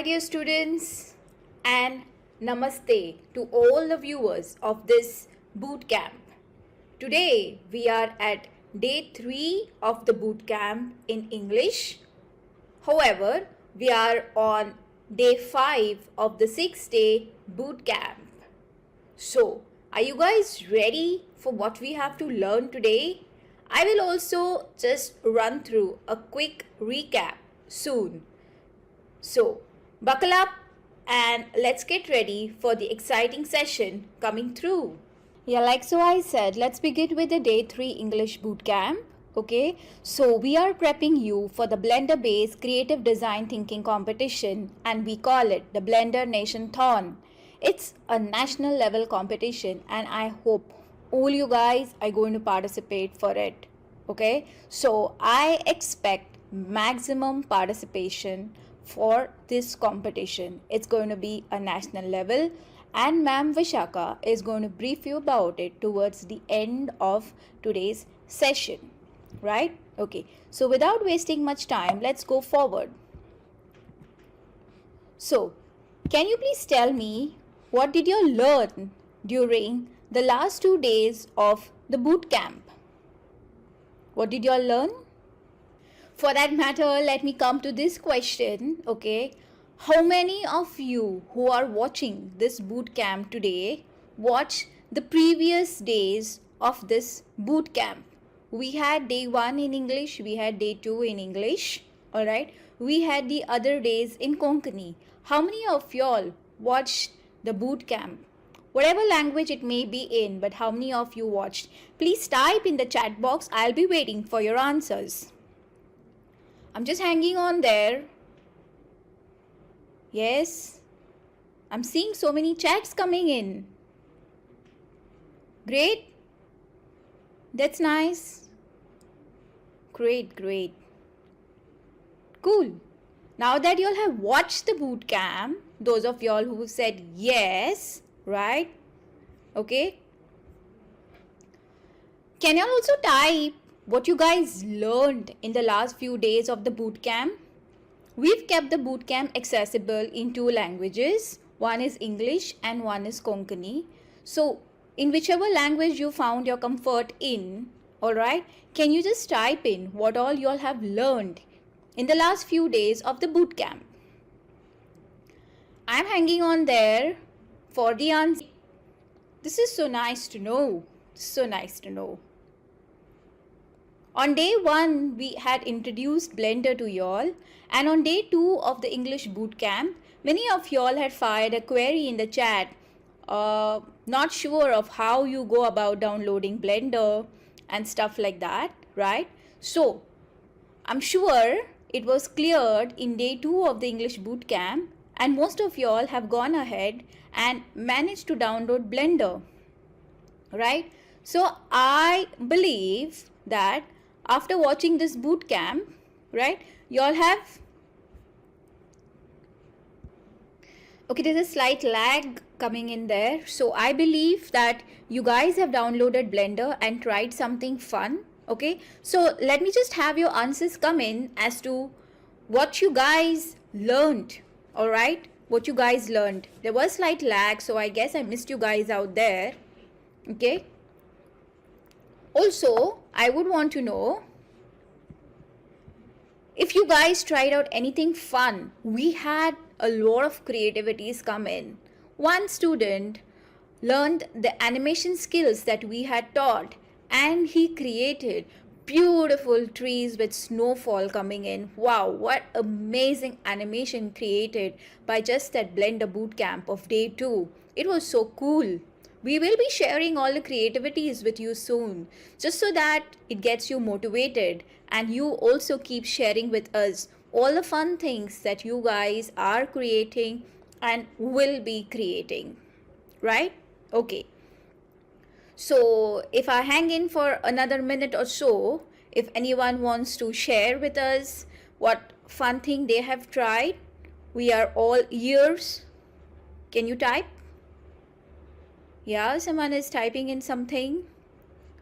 Hi dear students, and namaste to all the viewers of this bootcamp. Today we are at day 3 of the bootcamp in English. However, we are on day 5 of the 6-day bootcamp. So, are you guys ready for what we have to learn today? I will also just run through a quick recap soon. So, buckle up and let's get ready for the exciting session coming through. Yeah, like so I said, let's begin with the day 3 English bootcamp. Okay, so we are prepping you for the Blender based creative design thinking competition, and we call it the Blender Nation-thon. It's a national level competition and I hope all you guys are going to participate for it. Okay, so I expect maximum participation for this competition. It's going to be a national level and Ma'am Vishaka is going to brief you about it towards the end of today's session, right? Okay, so without wasting much time, let's go forward. So, can you please tell me what did you learn during the last 2 days of the boot camp? What did you all learn? For that matter, let me come to this question, okay? How many of you who are watching this boot camp today watched the previous days of this boot camp? We had day 1 in English, we had day 2 in English, alright? We had the other days in Konkani. How many of y'all watched the boot camp? Whatever language it may be in, but how many of you watched? Please type in the chat box. I'll be waiting for your answers. I'm just hanging on there. Yes, I'm seeing so many chats coming in. Great. That's nice. Great. Cool. Now that you all have watched the boot camp, those of y'all who said yes, right? Okay. Can you also type what you guys learned in the last few days of the boot camp? We've kept the boot camp accessible in 2 languages. One is English and one is Konkani. So, in whichever language you found your comfort in, alright, can you just type in what all you all have learned in the last few days of the boot camp? I'm hanging on there for the answer. This is so nice to know. So nice to know. On day 1, we had introduced Blender to y'all, and on day 2 of the English bootcamp, many of y'all had fired a query in the chat, not sure of how you go about downloading Blender and stuff like that, right? So, I'm sure it was cleared in day 2 of the English bootcamp, and most of y'all have gone ahead and managed to download Blender, right? So, I believe that after watching this boot camp, right, you all have, okay, there's a slight lag coming in there. So I believe that you guys have downloaded Blender and tried something fun. Okay, so let me just have your answers come in as to what you guys learned. All right, what you guys learned. There was slight lag, so I guess I missed you guys out there. Okay. Also, I would want to know if you guys tried out anything fun. We had a lot of creativities come in. One student learned the animation skills that we had taught, and he created beautiful trees with snowfall coming in. Wow, what amazing animation created by just that Blender bootcamp of day 2. It was so cool. We will be sharing all the creativities with you soon, just so that it gets you motivated and you also keep sharing with us all the fun things that you guys are creating and will be creating, right? Okay. So if I hang in for another minute or so, if anyone wants to share with us what fun thing they have tried, we are all ears. Can you type? Yeah, someone is typing in something.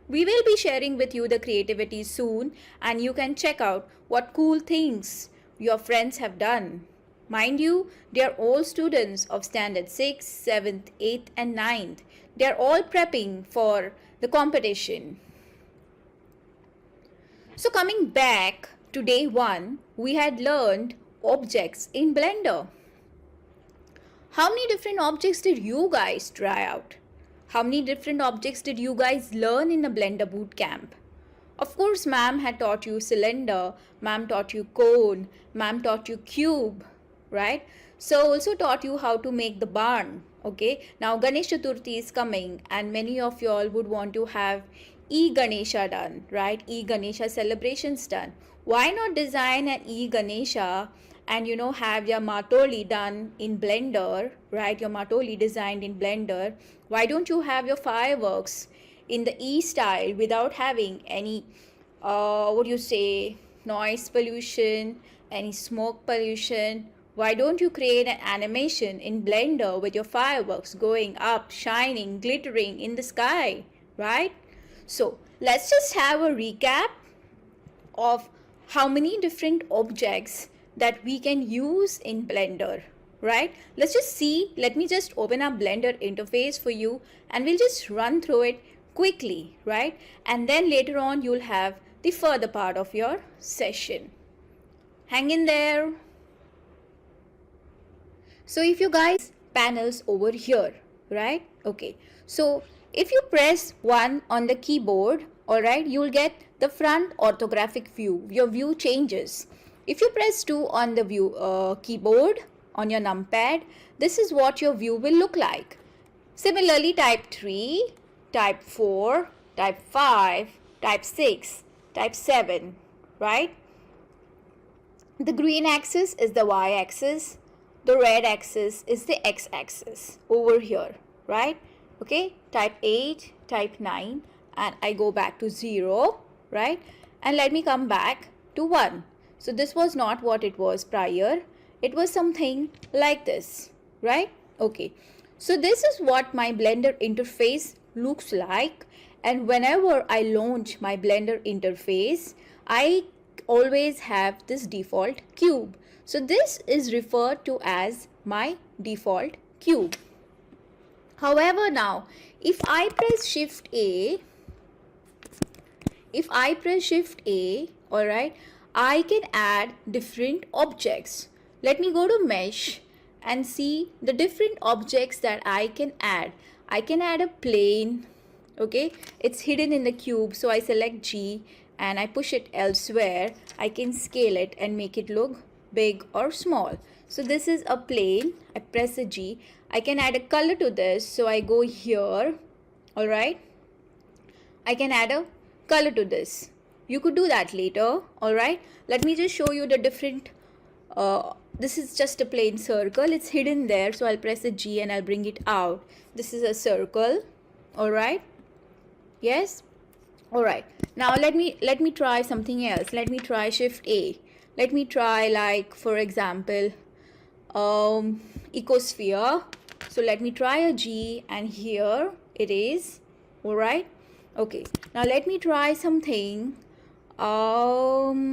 We will be sharing with you the creativity soon, and you can check out what cool things your friends have done. Mind you, they are all students of standard 6th, 7th, 8th and 9th. They are all prepping for the competition. So coming back to day 1, we had learned objects in Blender. How many different objects did you guys try out? How many different objects did you guys learn in the Blender Bootcamp? Of course, ma'am had taught you cylinder, ma'am taught you cone, ma'am taught you cube, right? So also taught you how to make the barn, okay? Now Ganesh Chaturthi is coming and many of you all would want to have E-Ganesha done, right? E-Ganesha celebrations done. Why not design an E-Ganesha and have your Matoli done in Blender, right? Your Matoli designed in Blender. Why don't you have your fireworks in the E style without having any noise pollution, any smoke pollution? Why don't you create an animation in Blender with your fireworks going up, shining, glittering in the sky, right? So let's just have a recap of how many different objects that we can use in Blender, right? Let's just see. Let me just open up Blender interface for you and we'll just run through it quickly, right? And then later on you'll have the further part of your session. Hang in there. So if you guys panels over here, right? Okay, so if you press 1 on the keyboard, all right, you'll get the front orthographic view. Your view changes. If you press 2 on the view keyboard on your numpad, this is what your view will look like. Similarly, type 3, type 4, type 5, type 6, type 7, right? The green axis is the y-axis. The red axis is the x-axis over here, right? Okay, type 8, type 9, and I go back to 0, right? And let me come back to 1. So this was not what it was prior. It was something like this, right? Okay, so this is what my Blender interface looks like. And whenever I launch my Blender interface, I always have this default cube. So this is referred to as my default cube. However, now if I press Shift A, all right, I can add different objects. Let me go to Mesh and see the different objects that I can add. I can add a plane, okay, it's hidden in the cube, so I select G and I push it elsewhere. I can scale it and make it look big or small. So this is a plane. I press a G. I can add a color to this, so I go here, all right. I can add a color to this. You could do that later, all right. Let me just show you the different this is just a plain circle. It's hidden there, so I'll press a G and I'll bring it out. This is a circle, all right. Yes, all right. Now let me try something else. Let me try Shift A. Let me try, like, for example, ecosphere. So let me try a G and here it is, all right. Okay, now let me try something, a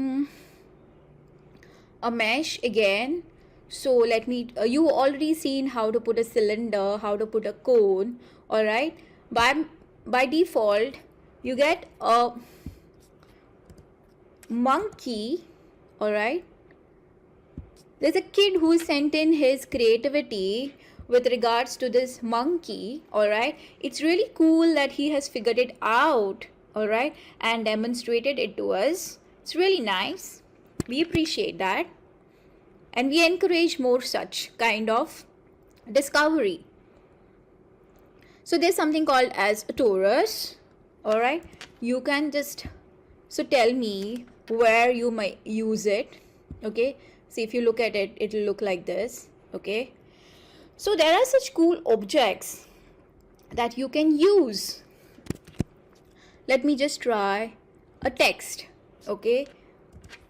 mesh again. So let me you already seen how to put a cylinder, how to put a cone, all right. By default you get a monkey, all right. There's a kid who sent in his creativity with regards to this monkey, all right. It's really cool that he has figured it out, all right, and demonstrated it to us. It's really nice. We appreciate that and we encourage more such kind of discovery. So there's something called as a torus, all right. You can just tell me where you might use it, okay. See, if you look at it, it'll look like this, okay. So there are such cool objects that you can use. Let me just try a text, okay.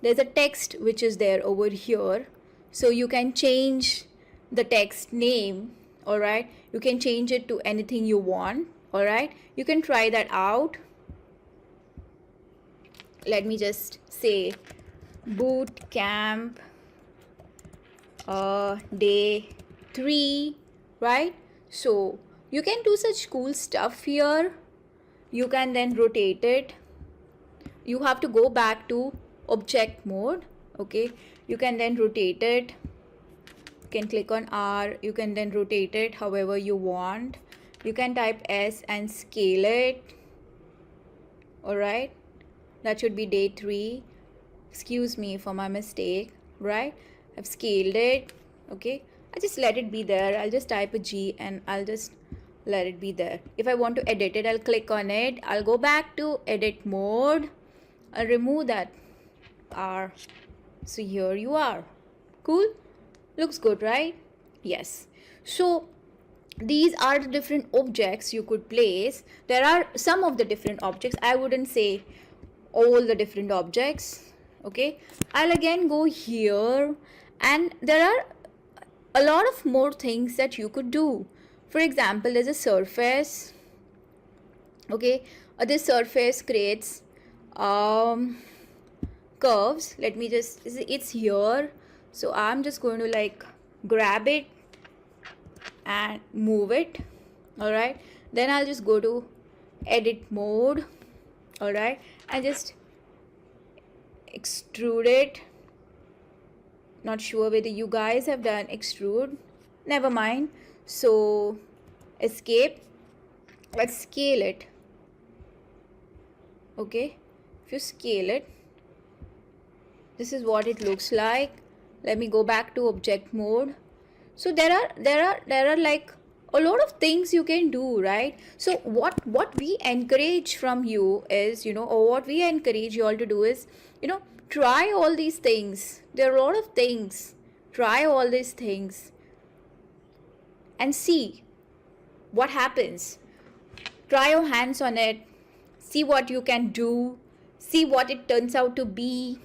There's a text which is there over here, so you can change the text name, all right. You can change it to anything you want, all right. You can try that out. Let me just say boot camp day 3, right? So you can do such cool stuff here. You can then rotate it. You have to go back to object mode. Okay, you can then rotate it. You can click on R. You can then rotate it however you want. You can type S and scale it. All right, that should be day 3. Excuse me for my mistake, right? I've scaled it. Okay, I just let it be there. I'll just type a G and I'll just let it be there. If I want to edit it, I'll click on it. I'll go back to edit mode. I'll remove that R. So here you are. Cool? Looks good, right? Yes. So these are the different objects you could place. There are some of the different objects. I wouldn't say all the different objects. Okay, I'll again go here, and there are a lot of more things that you could do. For example, there's a surface. Okay, this surface creates curves. Let me just, it's here, so I'm just going to like grab it and move it. All right, then I'll just go to edit mode. All right, and just extrude it. Not sure whether you guys have done extrude, never mind. So escape, let's scale it. Okay, if you scale it, this is what it looks like. Let me go back to object mode. So there are like a lot of things you can do, right? So what we encourage from you is, or what we encourage you all to do is, try all these things. There are a lot of things. Try all these things and see what happens. Try your hands on it. See what you can do. See what it turns out to be.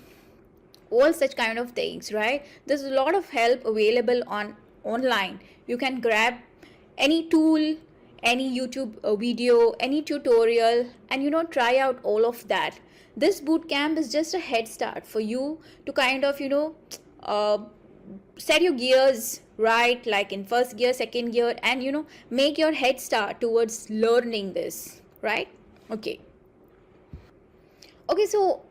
All such kind of things, right? There's a lot of help available online. You can grab any tool, any YouTube video, any tutorial, and try out all of that. This bootcamp is just a head start for you to kind of set your gears right, like in first gear, second gear, and make your head start towards learning this, right? Okay, so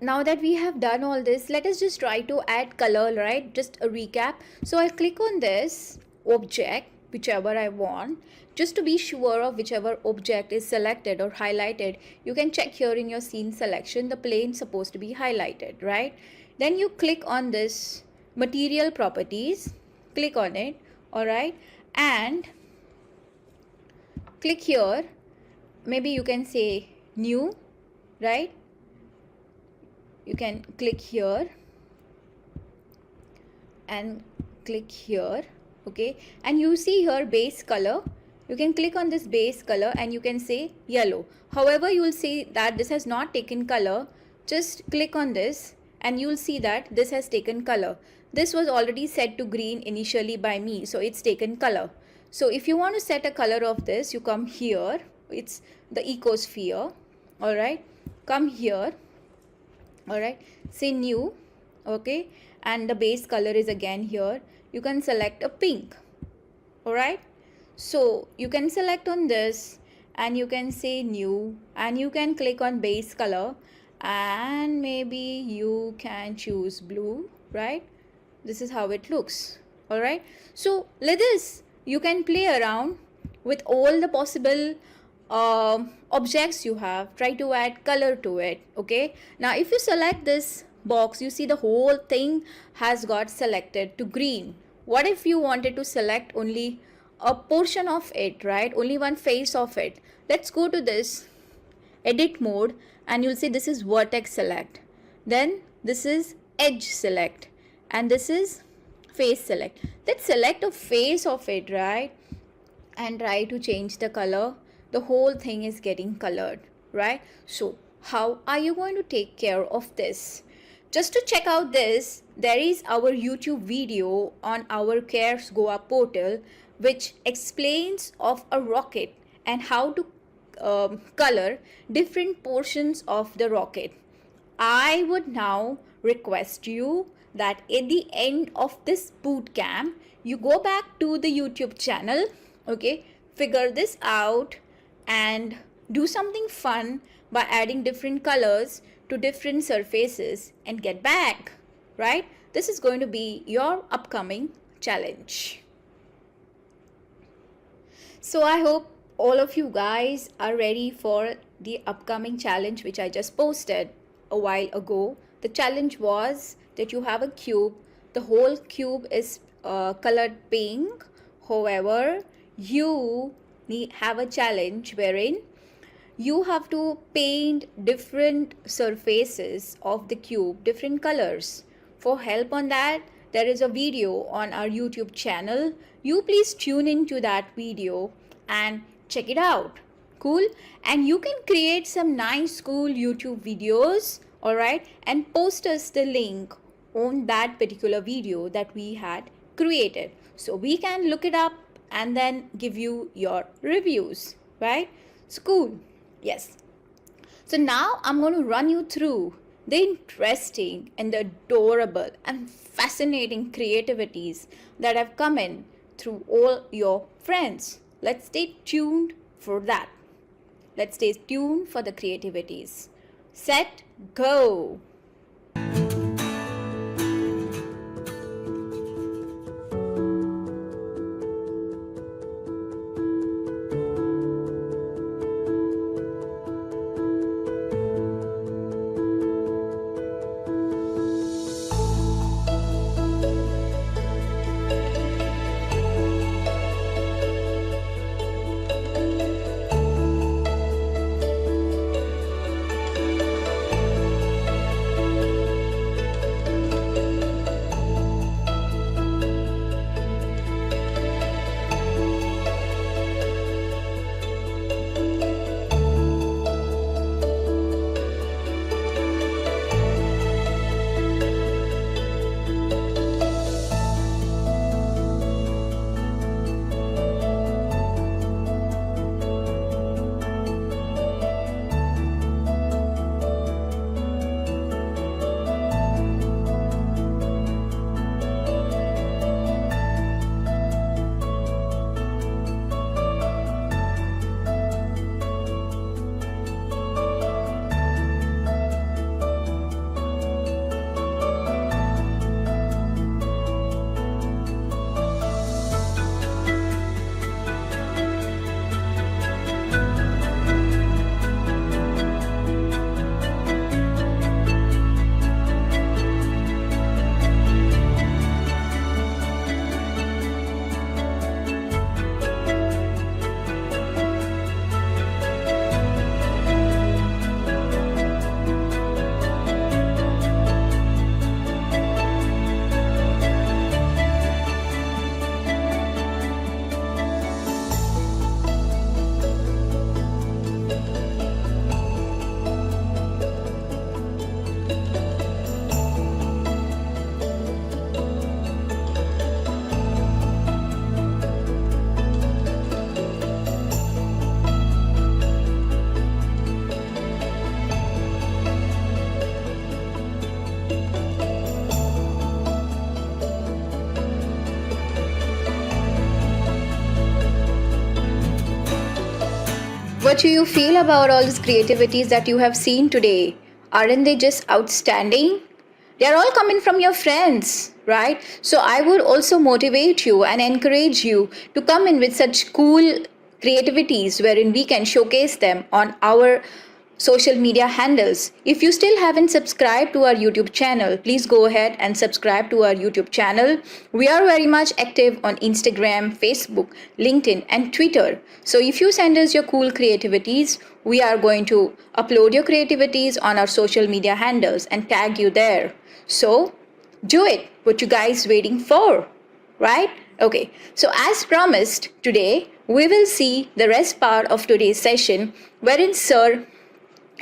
now that we have done all this, let us just try to add color, right? Just a recap. So I'll click on this object, whichever I want, just to be sure of whichever object is selected or highlighted. You can check here in your scene selection, the plane supposed to be highlighted, right? Then you click on this material properties, click on it, all right, and click here. Maybe you can say new, right? You can click here and click here. Okay, and you see here base color. You can click on this base color and you can say yellow. However, you will see that this has not taken color. Just click on this and you will see that this has taken color. This was already set to green initially by me, so it's taken color. So if you want to set a color of this, you come here. It's the ecosphere. All right, come here. All right, say new. Okay, and the base color is again here. You can select a pink. All right, so you can select on this and you can say new, and you can click on base color, and maybe you can choose blue, right? This is how it looks. All right, so let this, you can play around with all the possible objects you have. Try to add color to it. Okay, now if you select this box, you see the whole thing has got selected to green. What if you wanted to select only a portion of it, right? Only one face of it. Let's go to this edit mode and you'll see this is vertex select, then this is edge select, and this is face select. Let's select a face of it, right, and try to change the color. The whole thing is getting colored, right? So how are you going to take care of this? Just to check out this, there is our YouTube video on our Cares Goa portal which explains of a rocket and how to color different portions of the rocket. I would now request you that at the end of this boot camp, you go back to the YouTube channel, okay, figure this out and do something fun by adding different colors to different surfaces and get back, right? This is going to be your upcoming challenge. So I hope all of you guys are ready for the upcoming challenge which I just posted a while ago. The challenge was that you have a cube. The whole cube is colored pink. However, you have a challenge wherein you have to paint different surfaces of the cube, different colors. For help on that, there is a video on our YouTube channel. You please tune into that video and check it out. Cool? And you can create some nice cool YouTube videos, alright, and post us the link on that particular video that we had created, so we can look it up and then give you your reviews, right? It's cool. Yes. So now I'm going to run you through the interesting and the adorable and fascinating creativities that have come in through all your friends. Let's stay tuned for that. Let's stay tuned for the creativities. Set, go. What do you feel about all these creativities that you have seen today? Aren't they just outstanding? They're all coming from your friends, right? So I would also motivate you and encourage you to come in with such cool creativities wherein we can showcase them on our social media handles. If you still haven't subscribed to our YouTube channel, please go ahead and subscribe to our YouTube channel. We are very much active on Instagram, Facebook, LinkedIn, and Twitter. So if you send us your cool creativities, we are going to upload your creativities on our social media handles and tag you there. So do it. What you guys waiting for, right? Okay, so as promised, today we will see the rest part of today's session wherein Sir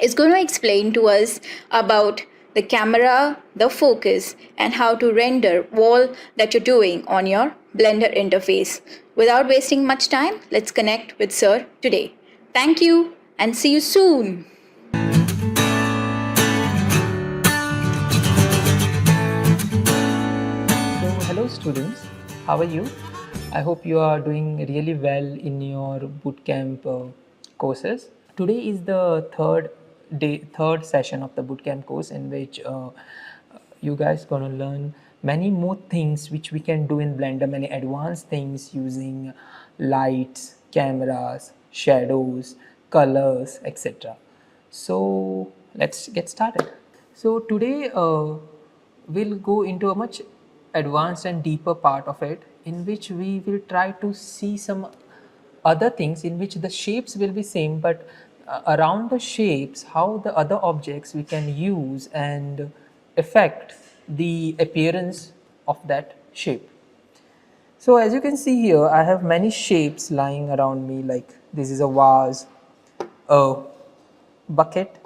is going to explain to us about the camera, the focus, and how to render all that you're doing on your Blender interface. Without wasting much time, let's connect with Sir today. Thank you and see you soon. How are you? I hope you are doing really well in your bootcamp courses. Today is the third session of the bootcamp course, in which you guys gonna learn many more things which we can do in Blender, many advanced things using lights, cameras, shadows, colors, etc. So let's get started. So today we'll go into a much advanced and deeper part of it, in which we will try to see some other things in which the shapes will be same, but around the shapes how the other objects we can use and affect the appearance of that shape. So as you can see here, I have many shapes lying around me, like this is a vase, a bucket,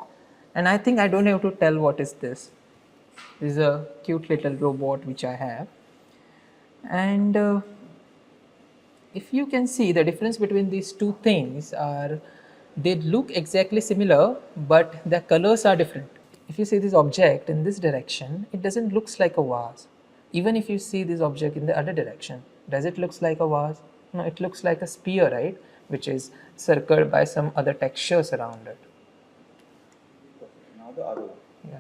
and I think I don't have to tell what is this. This is a cute little robot which I have, and if you can see, the difference between these two things are they look exactly similar, but their colors are different. If you see this object in this direction, it doesn't looks like a vase. Even if you see this object in the other direction, does it looks like a vase? No, it looks like a sphere, right? Which is circled by some other textures around it. Now the other one. Yeah.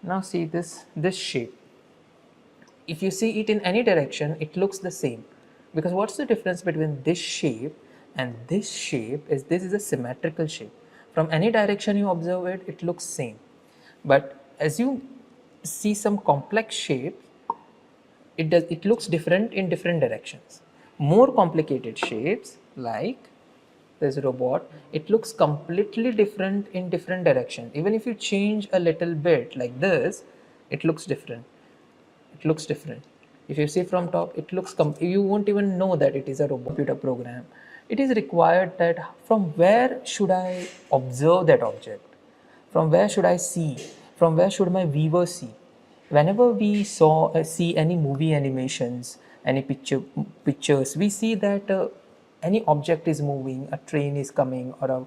Now see this shape. If you see it in any direction, it looks the same. Because what's the difference between this shape and this shape is this is a symmetrical shape. From any direction you observe it, it looks same. But as you see some complex shape, it looks different in different directions. More complicated shapes like this robot, it looks completely different in different direction. Even if you change a little bit like this, it looks different. It looks different. If you see from top, it looks you won't even know that it is a robot computer program. It is required that from where should I observe that object, from where should I see, from where should my viewer see. Whenever we see any movie animations, any pictures, we see that any object is moving, a train is coming or a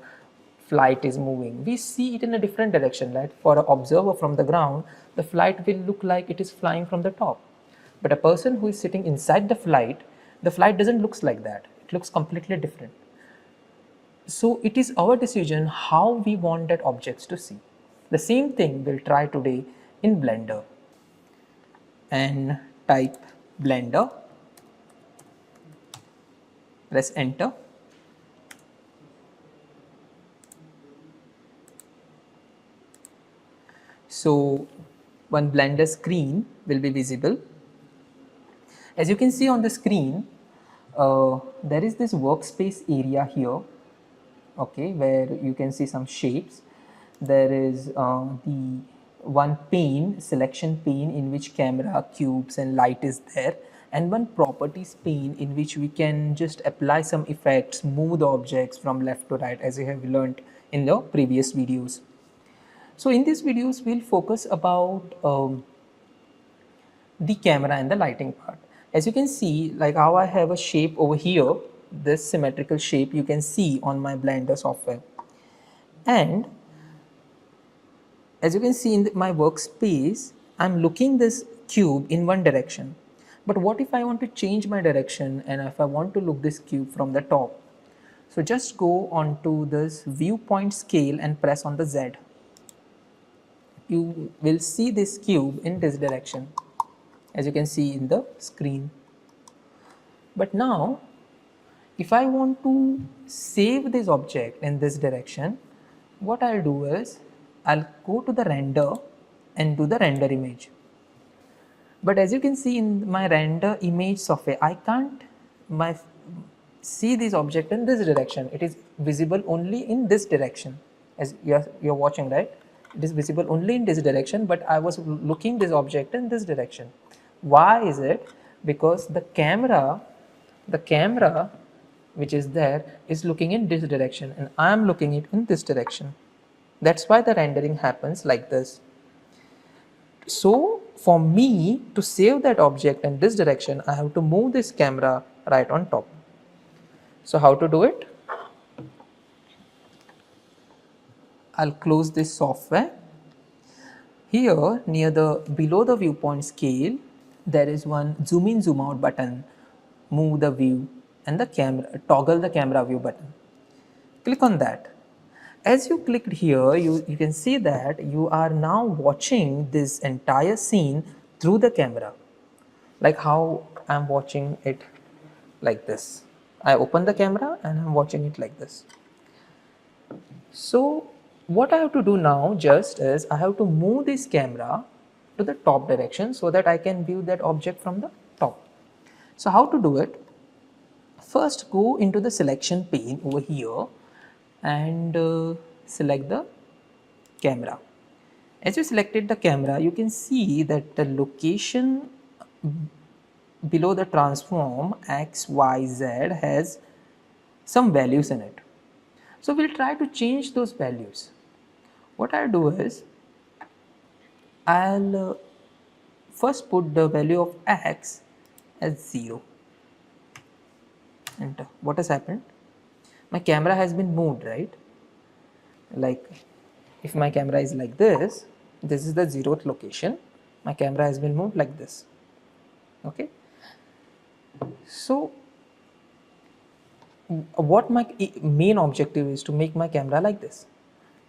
flight is moving, we see it in a different direction, right? For an observer from the ground, the flight will look like it is flying from the top. But a person who is sitting inside the flight doesn't looks like that. It looks completely different. So it is our decision how we want that objects to see. The same thing we'll try today in Blender. And type Blender, press enter. So one Blender screen will be visible. As you can see on the screen, there is this workspace area here, okay, where you can see some shapes. There is the one pane, selection pane, in which camera, cubes and light is there, and one properties pane in which we can just apply some effects, move the objects from left to right, as you have learned in the previous videos. So in these videos we'll focus about the camera and the lighting part. As you can see, like how I have a shape over here, this symmetrical shape you can see on my Blender software. And as you can see in my workspace, I'm looking this cube in one direction. But what if I want to change my direction and if I want to look this cube from the top? So just go onto this viewpoint scale and press on the Z. You will see this cube in this direction, as you can see in the screen. But now, if I want to save this object in this direction, what I'll do is, I'll go to the render and do the render image. But as you can see in my render image software, I can't see this object in this direction. It is visible only in this direction, as you're watching, right? It is visible only in this direction, but I was looking this object in this direction. Why is it? Because the camera which is there is looking in this direction and I am looking it in this direction. That's why the rendering happens like this. So for me to save that object in this direction, I have to move this camera right on top. So how to do it? I'll close this software. Here near the below the viewpoint scale, there is one zoom in zoom out button. move the view and the camera, toggle the camera view button. Click on that. As you clicked here, you can see that you are now watching this entire scene through the camera, like how I'm watching it like this. I open the camera and I'm watching it like this. So what I have to do now just is I have to move this camera to the top direction so that I can view that object from the top. So how to do it? First go into the selection pane over here and select the camera. As you selected the camera, you can see that the location below the transform x, y, z has some values in it. So we'll try to change those values. What I'll do is I'll first put the value of x as 0. Enter. What has happened? My camera has been moved, right? Like if my camera is like this is the 0th location. My camera has been moved like this. Okay. So what my main objective is to make my camera like this.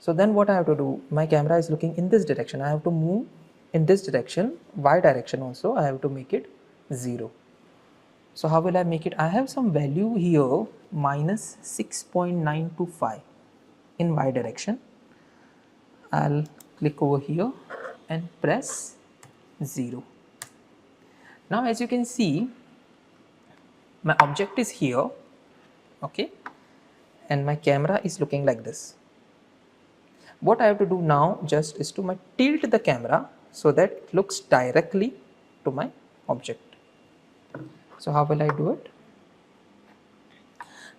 So then what I have to do, my camera is looking in this direction, I have to move in this direction, y direction also, I have to make it 0. So how will I make it? I have some value here minus 6.925 in y direction. I'll click over here and press 0. Now as you can see, my object is here, okay, and my camera is looking like this. What I have to do now just is to tilt the camera so that it looks directly to my object. So how will I do it?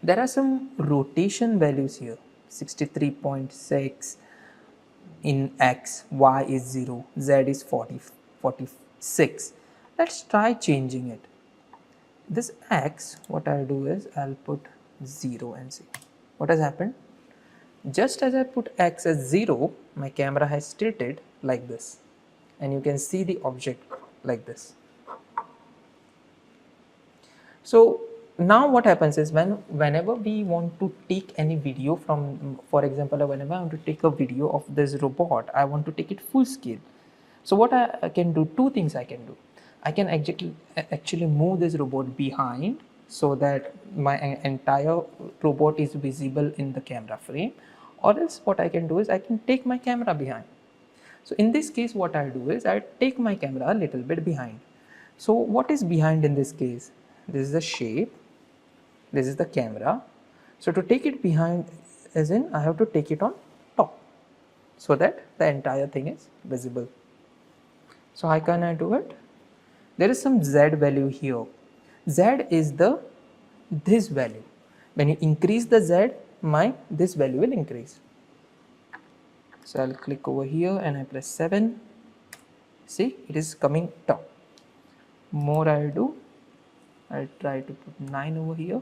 There are some rotation values here, 63.6 in x, y is 0, z is 46. Let's try changing it. This x, what I'll do is I'll put 0 and see what has happened. Just as I put x as 0, my camera has tilted like this and you can see the object like this. So now what happens is whenever we want to take any video from, for example, whenever I want to take a video of this robot, I want to take it full scale. So what I can do, two things I can do. I can actually move this robot behind so that my entire robot is visible in the camera frame, or else what I can do is I can take my camera behind. So in this case what I'll do is I'll take my camera a little bit behind. So what is behind in this case? This is the shape, this is the camera. So to take it behind, as in I have to take it on top so that the entire thing is visible. So how can I do it? There is some z value here. Z is this value. When you increase the z, this value will increase. So I'll click over here and I press 7. See, it is coming top. More I'll do, I'll try to put 9 over here.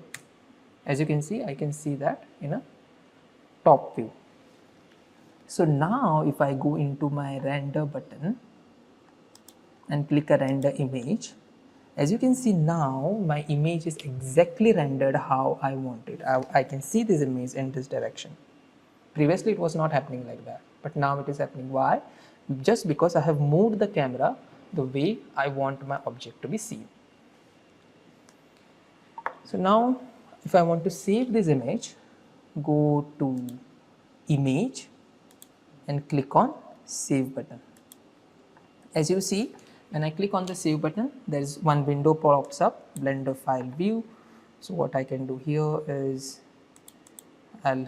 As you can see, I can see that in a top view. So now if I go into my render button and click a render image, as you can see now my image is exactly rendered how I want it. I can see this image in this direction. Previously it was not happening like that, but now it is happening. Why? Just because I have moved the camera the way I want my object to be seen. So now if I want to save this image, go to image and click on save button. As you see, when I click on the save button, there is one window pops up, Blender file view. So what I can do here is I'll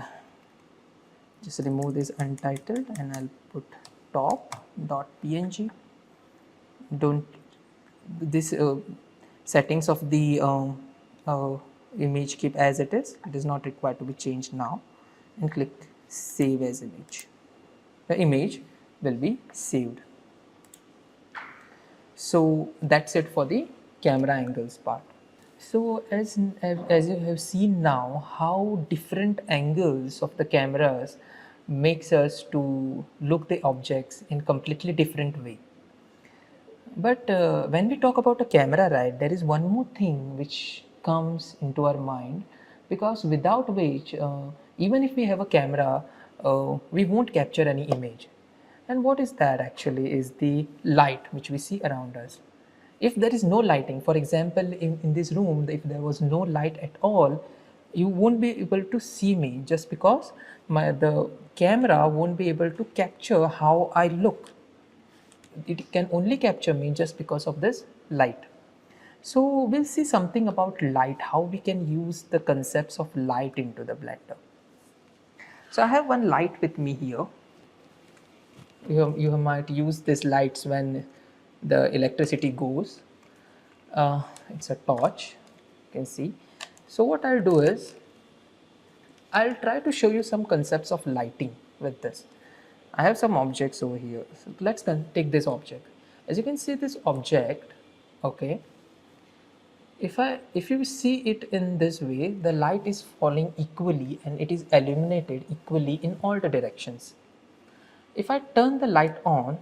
just remove this untitled and I'll put top.png. Don't this settings of the image keep as it is not required to be changed now, and click save as image. The image will be saved. So that's it for the camera angles part. So as you have seen now how different angles of the cameras makes us to look the objects in completely different way. But when we talk about a camera, right, there is one more thing which comes into our mind, because without which, even if we have a camera, we won't capture any image. And what is that actually is the light which we see around us. If there is no lighting, for example, in this room, if there was no light at all, you won't be able to see me, just because the camera won't be able to capture how I look. It can only capture me just because of this light. So we'll see something about light, how we can use the concepts of light into the blender. So I have one light with me here. You might use these lights when the electricity goes. It's a torch, you can see. So what I'll do is, I'll try to show you some concepts of lighting with this. I have some objects over here. So let's take this object. As you can see, this object, okay, if you see it in this way, the light is falling equally and it is illuminated equally in all the directions. If I turn the light on,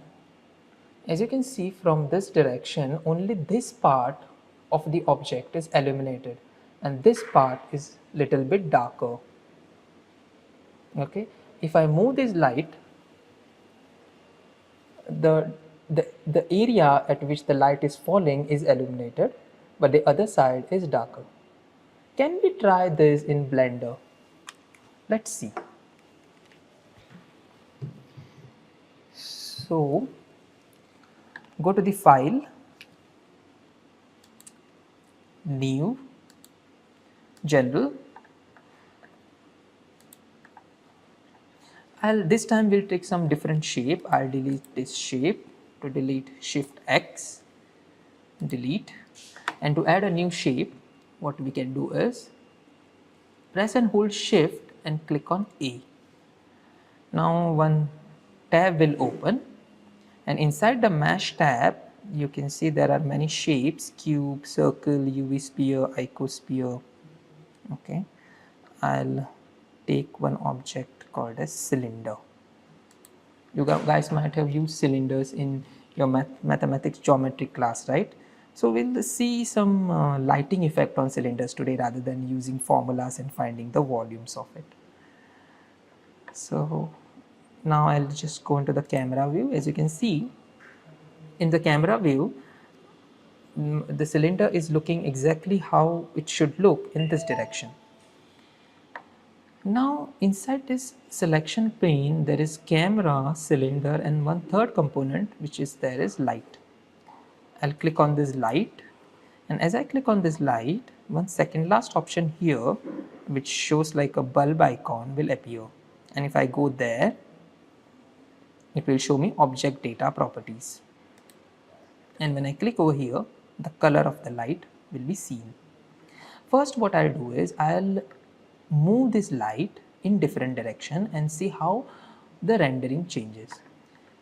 as you can see from this direction, only this part of the object is illuminated and this part is little bit darker. Okay, if I move this light, the area at which the light is falling is illuminated, but the other side is darker. Can we try this in Blender? Let's see. So go to the file, new, general. This time we'll take some different shape. I'll delete this shape. To delete, Shift X, delete, and to add a new shape, what we can do is press and hold Shift and click on A. Now one tab will open, and inside the mesh tab you can see there are many shapes: cube, circle, UV sphere, icosphere. Okay, I'll take one object called as cylinder. You guys might have used cylinders in your mathematics geometry class, right? So we'll see some lighting effect on cylinders today rather than using formulas and finding the volumes of it. So now I'll just go into the camera view. As you can see, in the camera view, the cylinder is looking exactly how it should look in this direction. Now inside this selection pane, there is camera, cylinder, and one third component which is there is light. I'll click on this light, and as I click on this light, one second last option here which shows like a bulb icon will appear, and if I go there, it will show me object data properties, and when I click over here, the color of the light will be seen. First what I'll do is I'll move this light in different direction and see how the rendering changes.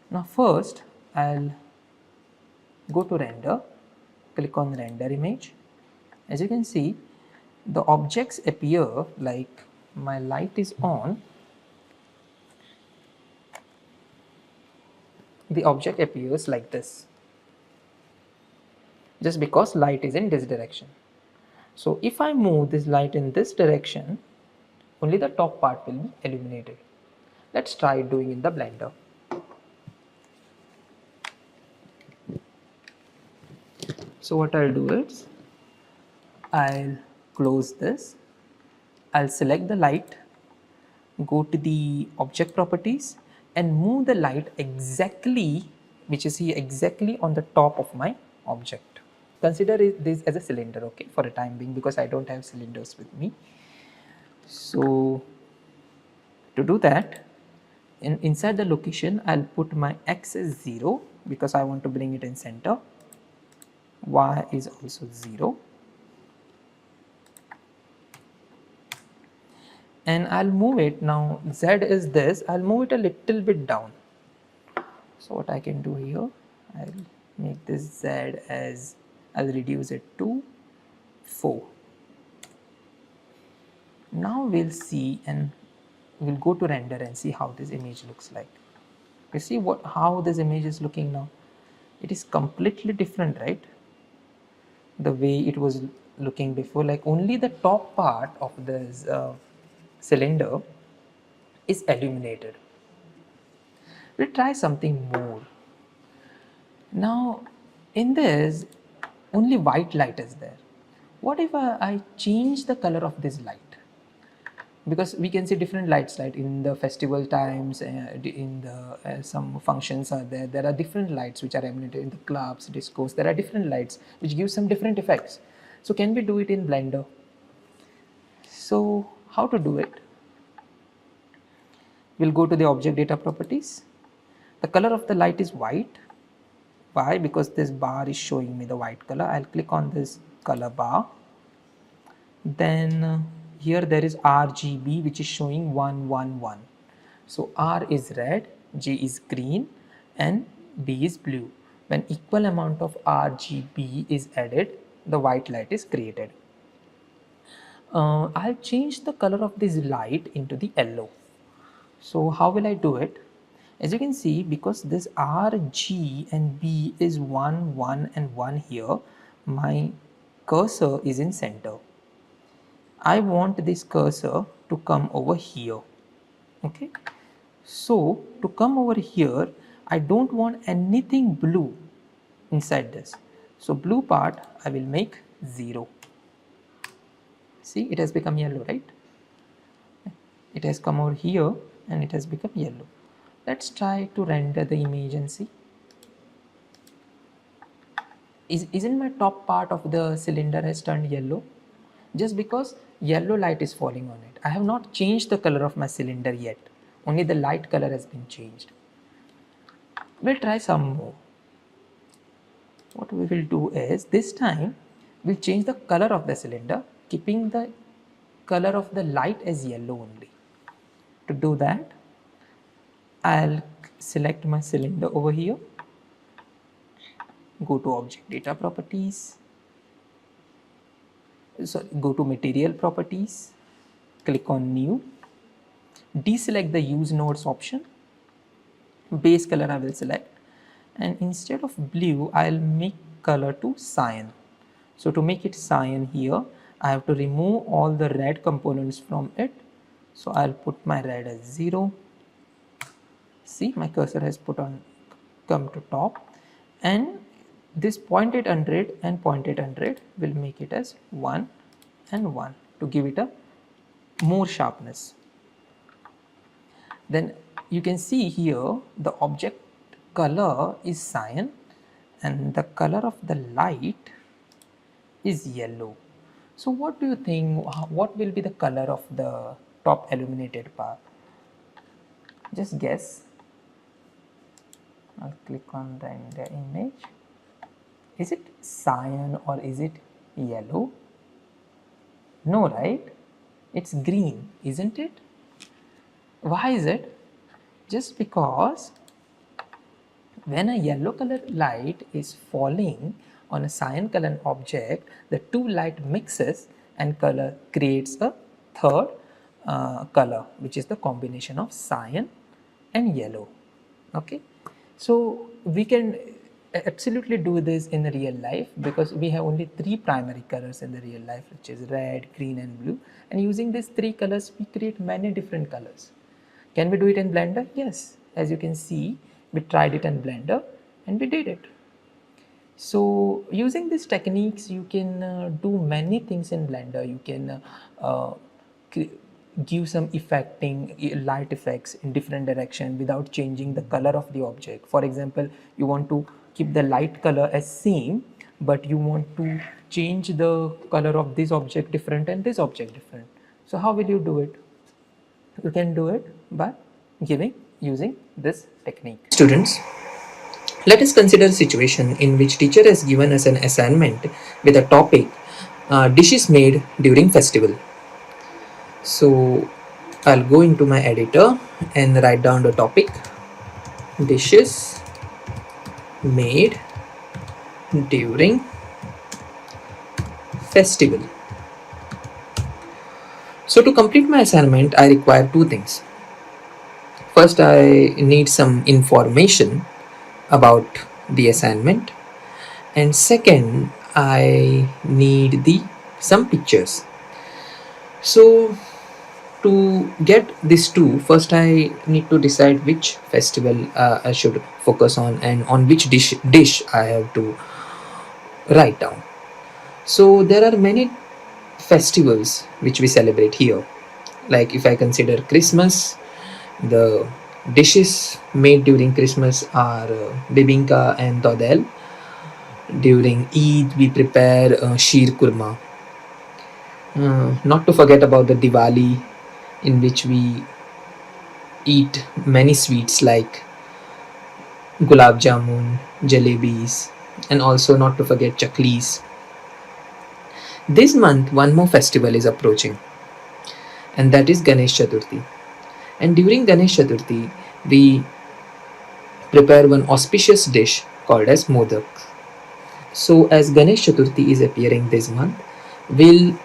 Now first I'll go to render, click on render image. As you can see, the objects appear like my light is on, the object appears like this, just because light is in this direction. So if I move this light in this direction, only the top part will be illuminated. Let's try doing in the Blender. So what I'll do is, I'll close this, I'll select the light, go to the object properties and move the light exactly, which is here exactly on the top of my object. Consider this as a cylinder, okay, for a time being, because I don't have cylinders with me. So to do that, inside the location, I'll put my X as 0 because I want to bring it in center. Y is also 0. And I'll move it, now Z is this, I'll move it a little bit down. So what I can do here, I'll make this Z as, I'll reduce it to 4. Now we'll see, and we'll go to render and see how this image looks like. You see how this image is looking now? It is completely different, right? The way it was looking before, like only the top part of this cylinder is illuminated. We'll try something more. Now in this only white light is there. What if I change the color of this light? Because we can see different lights, right? In the festival times, in the some functions are there, there are different lights which are emanated in the clubs, discos. There are different lights which give some different effects. So can we do it in Blender? So how to do it? We'll go to the object data properties. The color of the light is white. Why? Because this bar is showing me the white color. I'll click on this color bar. Then here there is RGB, which is showing 111. So R is red, G is green, and B is blue. When equal amount of RGB is added, the white light is created. I'll change the color of this light into the yellow. So how will I do it? As you can see, because this R, G and B is 1, 1 and 1 here, my cursor is in center. I want this cursor to come over here. Okay. So to come over here, I don't want anything blue inside this. So blue part I will make 0. See, it has become yellow, right? It has come over here and it has become yellow. Let's try to render the image and see. Isn't my top part of the cylinder has turned yellow? Just because yellow light is falling on it. I have not changed the color of my cylinder yet. Only the light color has been changed. We'll try some more. What we will do is, this time we'll change the color of the cylinder, keeping the color of the light as yellow only. To do that, I'll select my cylinder over here, go to object data properties, go to material properties, click on new, deselect the use nodes option, base color I will select, and instead of blue I'll make color to cyan. So to make it cyan here, I have to remove all the red components from it. So I'll put my red as 0. See, my cursor has come to top, and this 0.800 and 0.800 will make it as 1 and 1 to give it a more sharpness. Then you can see here the object color is cyan and the color of the light is yellow. So what do you think, what will be the color of the top illuminated part? Just guess. I'll click on render image. Is it cyan or is it yellow? No, right? It's green, isn't it? Why is it? Just because when a yellow color light is falling on a cyan color object, the two light mixes and color creates a third color, which is the combination of cyan and yellow. Okay, so we can absolutely do this in the real life, because we have only 3 primary colors in the real life, which is red, green and blue, and using these 3 colors we create many different colors. Can we do it in Blender? Yes, as you can see, we tried it in Blender and we did it. So using these techniques you can do many things in Blender. You can give some light effects in different direction without changing the color of the object. For example, you want to keep the light color as same, but you want to change the color of this object different and this object different. So how will you do it? You can do it by using this technique. Students, let us consider a situation in which teacher has given us an assignment with a topic dishes made during festival. So I'll go into my editor and write down the topic, dishes made during festival. So to complete my assignment, I require 2 things. First, I need some information about the assignment, and second, I need the some pictures. So to get these two, first I need to decide which festival I should focus on, and on which dish I have to write down. So there are many festivals which we celebrate here. Like if I consider Christmas, the dishes made during Christmas are bibinka and dodel. During Eid, we prepare sheer kurma. Not to forget about the Diwali, in which we eat many sweets like gulab jamun, jalebis, and also not to forget chaklis. This month, one more festival is approaching, and that is Ganesh Chaturthi. And during Ganesh Chaturthi, we prepare one auspicious dish called as modak. So, as Ganesh Chaturthi is appearing this month, we'll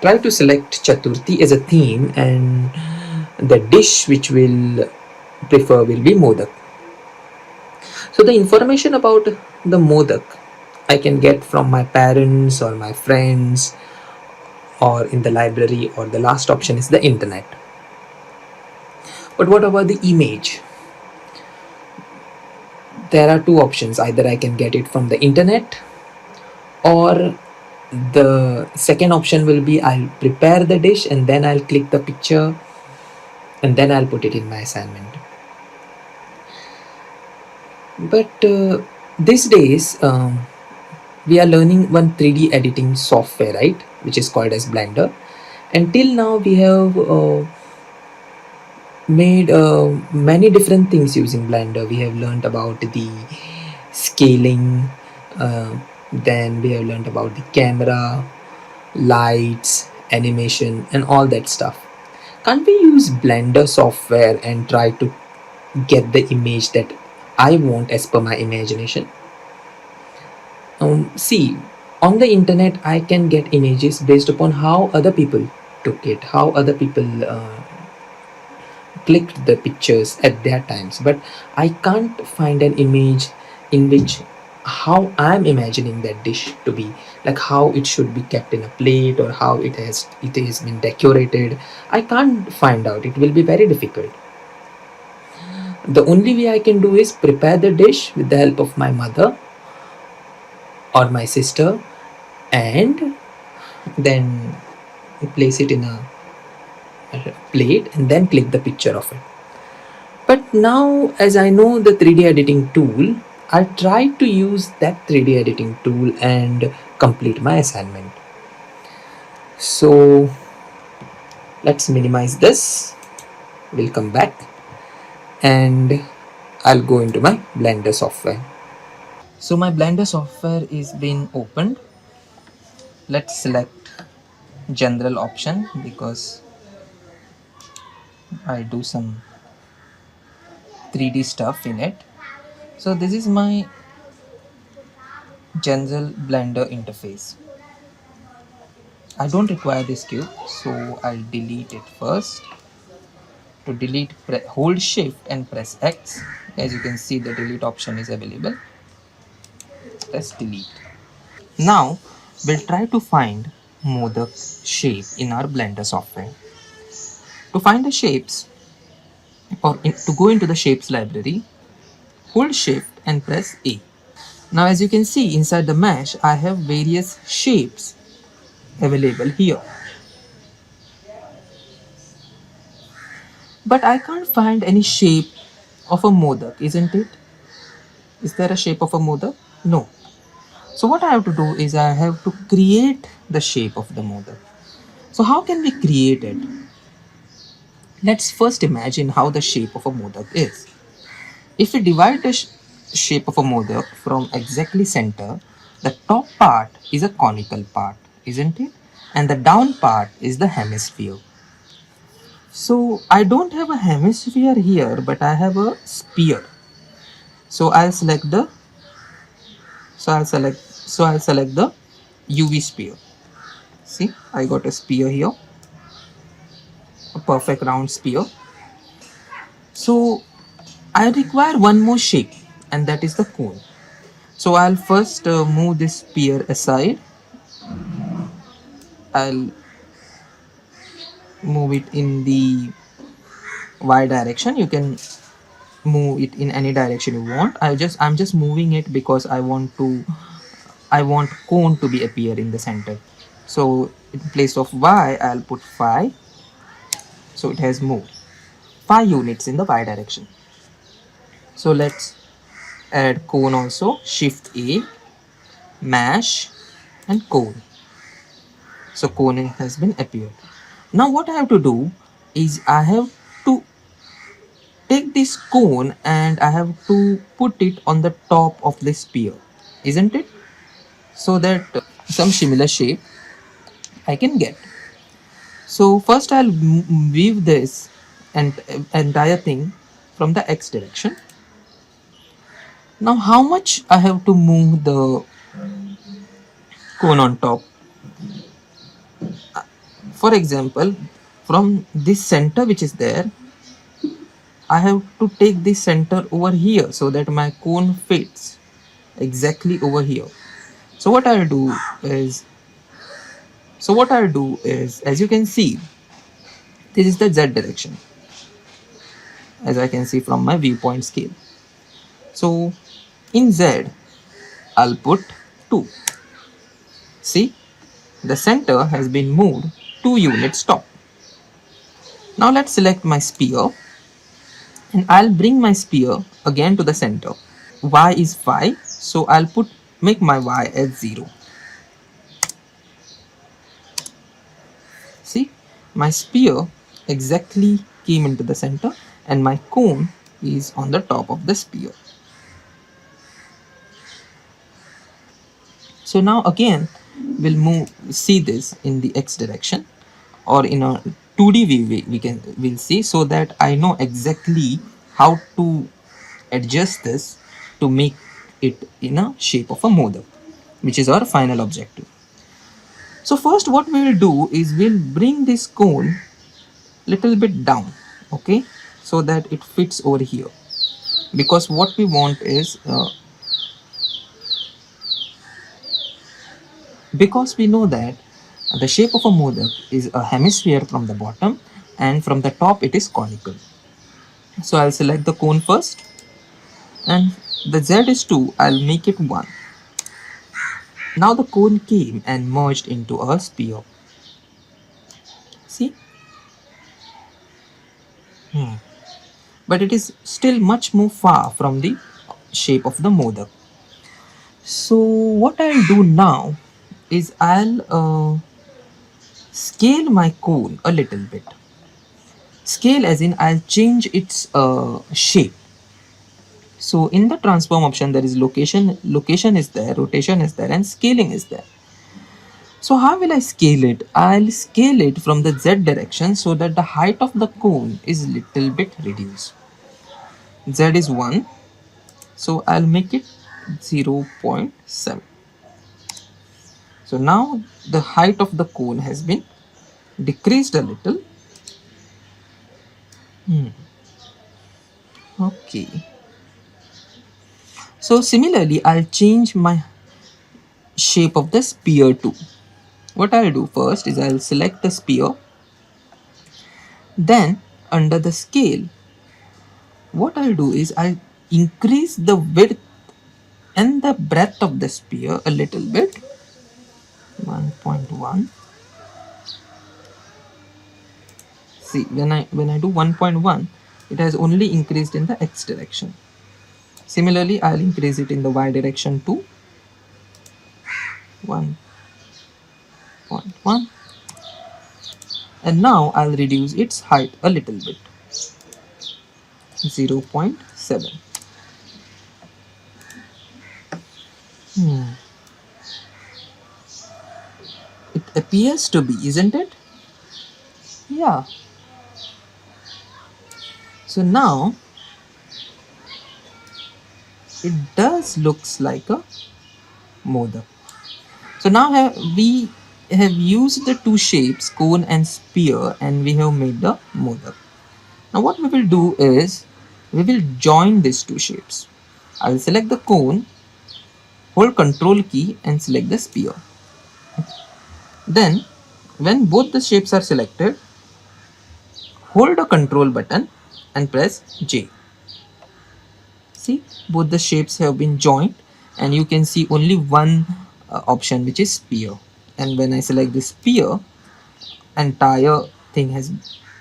try to select Chaturthi as a theme, and the dish which we'll prefer will be modak. So, the information about the modak I can get from my parents or my friends or in the library, or the last option is the internet. But what about the image? There are two options: either I can get it from the internet, or the second option will be I'll prepare the dish and then I'll click the picture and then I'll put it in my assignment. But these days, we are learning one 3D editing software, right, which is called as Blender. Until now, we have made many different things using Blender. We have learned about the scaling, uh, then we have learned about the camera, lights, animation, and all that stuff. Can't we use Blender software and try to get the image that I want as per my imagination? See, on the internet, I can get images based upon how other people took it, how other people clicked the pictures at their times, but I can't find an image in which how I'm imagining that dish to be, like how it should be kept in a plate or how it has been decorated. I can't find out. It will be very difficult. The only way I can do is prepare the dish with the help of my mother or my sister, and then place it in a plate and then click the picture of it. But now, as I know the 3D editing tool, I try to use that 3D editing tool and complete my assignment. So let's minimize this. We'll come back and I'll go into my Blender software. So my Blender software is being opened. Let's select general option because I do some 3D stuff in it. So this is my general Blender interface. I don't require this cube, so I'll delete it first. To delete, hold shift and press X. As you can see, the delete option is available. Press delete. Now we'll try to find Modak shape in our Blender software. To find the shapes, to go into the shapes library, hold shift and press A. Now as you can see, inside the mesh I have various shapes available here, but I can't find any shape of a modak, isn't it? Is there a shape of a modak? No. So what I have to do is I have to create the shape of the modak. So how can we create it? Let's first imagine how the shape of a modak is. If we divide the shape of a modak from exactly center, the top part is a conical part, isn't it? And the down part is the hemisphere. So I don't have a hemisphere here, but I have a sphere. So I'll select the I'll select the UV sphere. See, I got a sphere here, a perfect round sphere. So I require one more shape, and that is the cone. So I'll first move this sphere aside I'll move it in the y direction. You can move it in any direction you want. I'm just moving it because I want cone to be appear in the center. So in place of y, I'll put 5. So it has moved 5 units in the y direction. So let's add cone also. Shift A, mash, and cone. So cone has been appeared. Now what I have to do is I have to take this cone and I have to put it on the top of the spear, isn't it? So that some similar shape I can get. So first I'll weave this and entire thing from the x direction. Now how much I have to move the cone on top? For example, from this center which is there, I have to take this center over here so that my cone fits exactly over here. So what I'll do is, as you can see, this is the z direction, as I can see from my viewpoint scale. So in z, I'll put 2. See, the center has been moved 2 units top. Now let's select my spear and I'll bring my spear again to the center. Y is 5, so I'll make my y as 0. See, my spear exactly came into the center and my cone is on the top of the spear. So now again we'll see this in the x direction, or in a 2D view we'll see, so that I know exactly how to adjust this to make it in a shape of a modak, which is our final objective. So first what we will do is we'll bring this cone little bit down, okay, so that it fits over here, because what we want is because we know that the shape of a modak is a hemisphere from the bottom and from the top it is conical. So I'll select the cone first and the z is 2, I'll make it 1. Now the cone came and merged into a spear. See? But it is still much more far from the shape of the modak. So what I'll do now is I'll scale my cone a little bit. Scale as in I'll change its shape. So in the transform option there is location is there, rotation is there, and scaling is there. So how will I scale it? I'll scale it from the z direction so that the height of the cone is little bit reduced. Z is 1, so I'll make it 0.7. So now the height of the cone has been decreased a little. Okay. So similarly, I'll change my shape of the spear too. What I'll do first is I'll select the spear. Then under the scale, what I'll do is I'll increase the width and the breadth of the spear a little bit. 1.1. See, when I do 1.1, it has only increased in the x direction. Similarly, I'll increase it in the y direction too. 1.1. And now I'll reduce its height a little bit. 0.7. It appears to be, isn't it? Yeah. So now it does looks like a modak. So now we have used the two shapes, cone and spear, and we have made the modak. Now what we will do is we will join these two shapes. I will select the cone, hold Control key and select the spear. Then When both the shapes are selected, hold the control button and press J. See, both the shapes have been joined and you can see only one option, which is sphere. And when I select the sphere, entire thing has,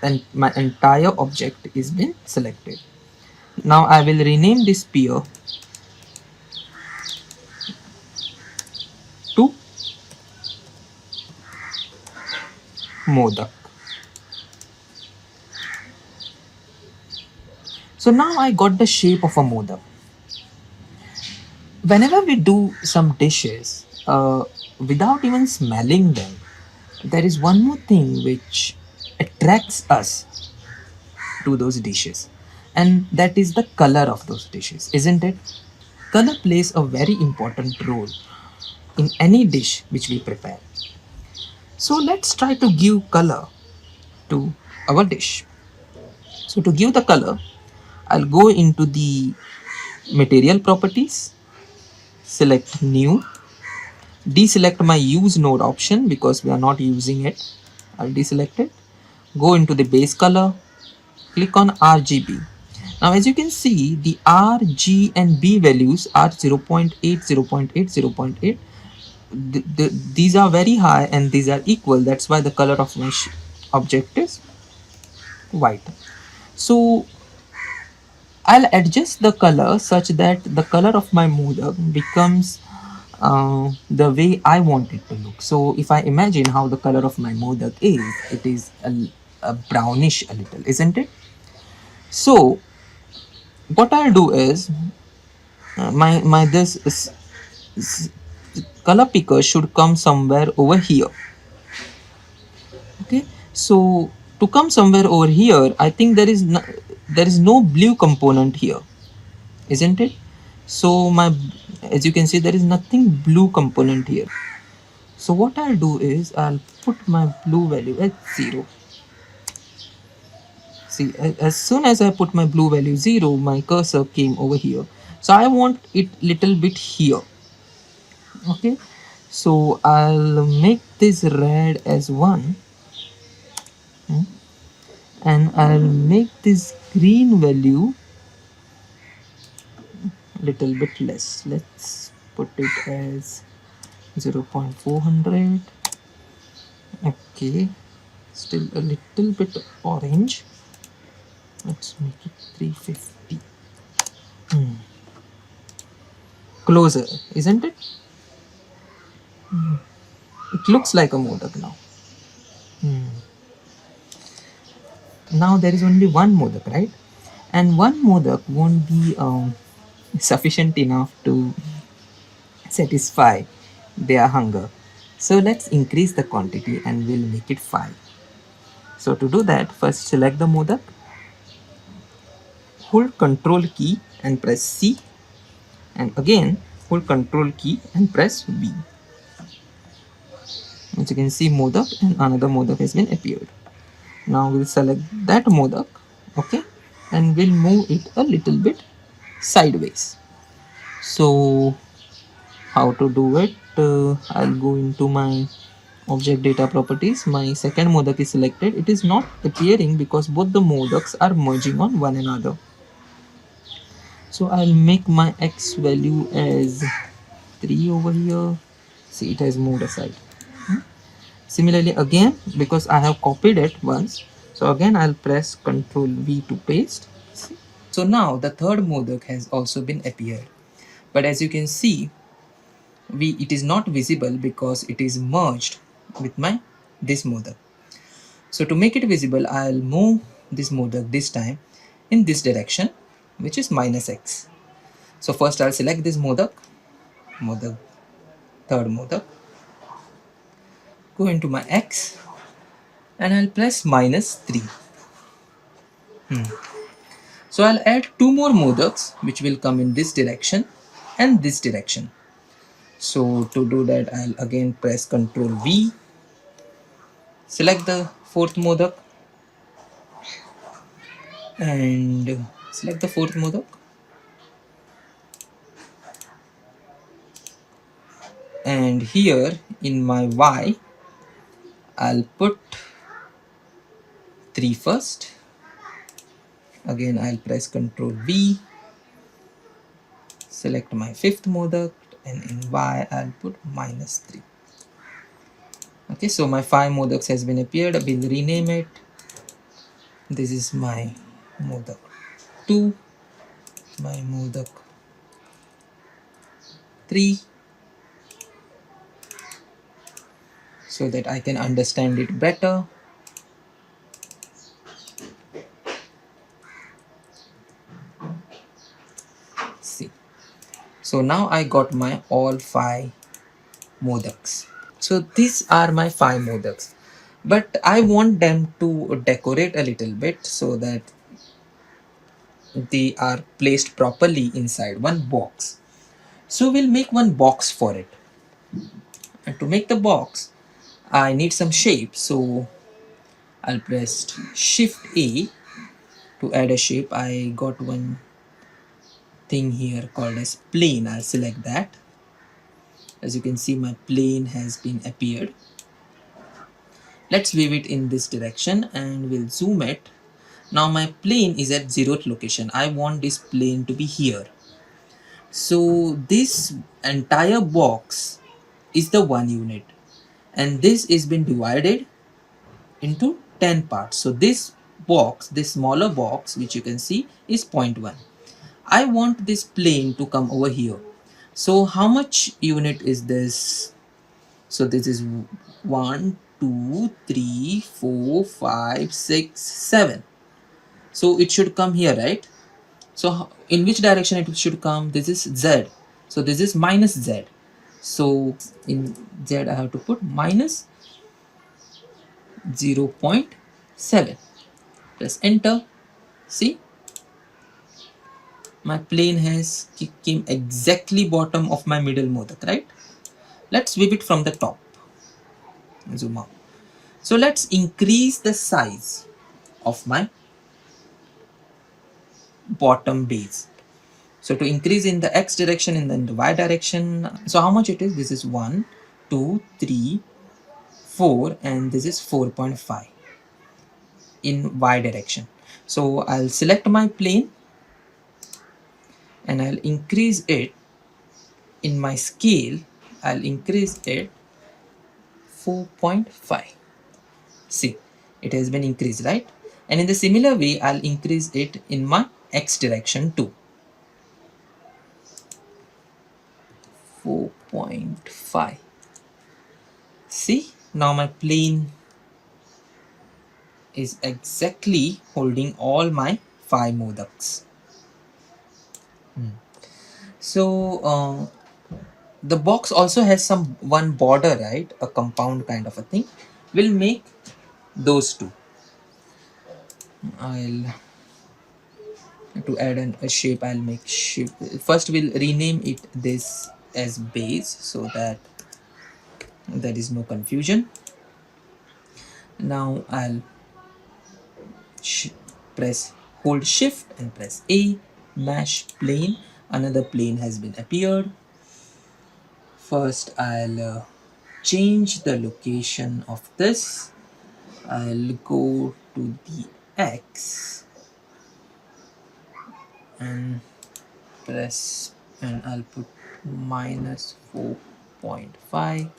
and my entire object is been selected. Now I will rename this sphere to Modak. So now I got the shape of a Modak. Whenever we do some dishes, without even smelling them, there is one more thing which attracts us to those dishes, and that is the color of those dishes, isn't it? Color plays a very important role in any dish which we prepare. So let's try to give color to our dish. So to give the color, I'll go into the material properties, select new, deselect my use node option because we are not using it. I'll deselect it, go into the base color, click on RGB. Now as you can see, the R, G and B values are 0.8, 0.8, 0.8. These are very high and these are equal. That's why the color of my object is white. So I'll adjust the color such that the color of my modak becomes the way I want it to look. So if I imagine how the color of my modak is, it is a brownish a little, isn't it? So what I'll do is my color picker should come somewhere over here. Okay, so to come somewhere over here, I think there is no blue component here, isn't it? So as you can see, there is nothing blue component here. So what I'll do is I'll put my blue value at 0. See, as soon as I put my blue value 0, my cursor came over here. So I want it little bit here. Okay, so I'll make this red as 1, and I'll make this green value little bit less. Let's put it as 0.400. Okay, still a little bit orange. Let's make it 350. Closer, isn't it? It looks like a modak now. Now there is only one modak, right? And one modak won't be sufficient enough to satisfy their hunger. So let's increase the quantity and we'll make it 5. So to do that, first select the modak, hold control key and press C, and again hold control key and press V. As you can see, modak and another modak has been appeared. Now we'll select that modak, okay, and we'll move it a little bit sideways. So how to do it? I'll go into my object data properties. My second modak is selected. It is not appearing because both the modaks are merging on one another. So I'll make my x value as 3 over here. See, it has moved aside. Similarly again, because I have copied it once, so again I'll press Ctrl V to paste. See? So now the third modak has also been appeared, but as you can see, it is not visible because it is merged with my this modak. So to make it visible, I'll move this modak this time in this direction, which is -x. So first I'll select this modak, third modak, go into my x, and I'll press -3. So I'll add 2 more modaks which will come in this direction and this direction. So to do that, I'll again press Ctrl V, select the fourth modak and select the fourth modak, and here in my Y I'll put 3 first. Again, I'll press Ctrl V, select my fifth modak, and in Y, I'll put -3. Okay, so my 5 modaks has been appeared. I will rename it. This is my modak 2, my modak 3, so that I can understand it better. See, so now I got my all 5 modaks. So these are my 5 modaks, but I want them to decorate a little bit so that they are placed properly inside one box. So we'll make one box for it, and to make the box I need some shape. So I'll press Shift A to add a shape. I got one thing here called as plane. I'll select that. As you can see, my plane has been appeared. Let's wave it in this direction and we'll zoom it. Now my plane is at 0th location. I want this plane to be here. So this entire box is the 1 unit, and this is been divided into 10 parts. So this box, this smaller box which you can see, is 0.1. I want this plane to come over here. So how much unit is this? So this is 1, 2, 3, 4, 5, 6, 7. So it should come here, right? So in which direction it should come? This is Z. So this is minus Z. So in Z I have to put minus 0.7. Press enter. See, my plane has came exactly bottom of my middle modak, right? Let's view it from the top. Zoom out. So let's increase the size of my bottom base. So to increase in the X direction and then the Y direction, so how much it is? This is 1, 2, 3, 4, and this is 4.5 in Y direction. So I'll select my plane and I'll increase it in my scale. I'll increase it 4.5. See, it has been increased, right? And in the similar way, I'll increase it in my X direction too. 4.5. See, now my plane is exactly holding all my 5 modaks. So the box also has some one border, right? A compound kind of a thing. We'll make those two. I'll to add a shape. I'll make shape. First we'll rename it this as base so that there is no confusion. Now I'll press hold shift and press A, mesh plane. Another plane has been appeared. First I'll change the location of this. I'll go to the X and press, and I'll put minus 4.5.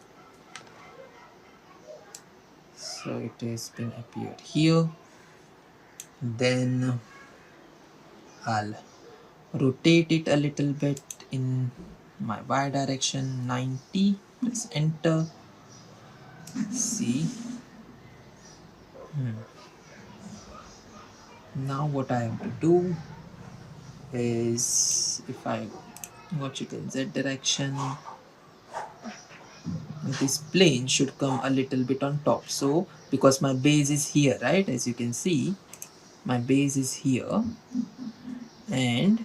So it has been appeared here. Then I'll rotate it a little bit in my Y direction, 90. Press enter. See. Now what I have to do is, if I watch it in Z direction, this plane should come a little bit on top. So because my base is here, right, as you can see, my base is here and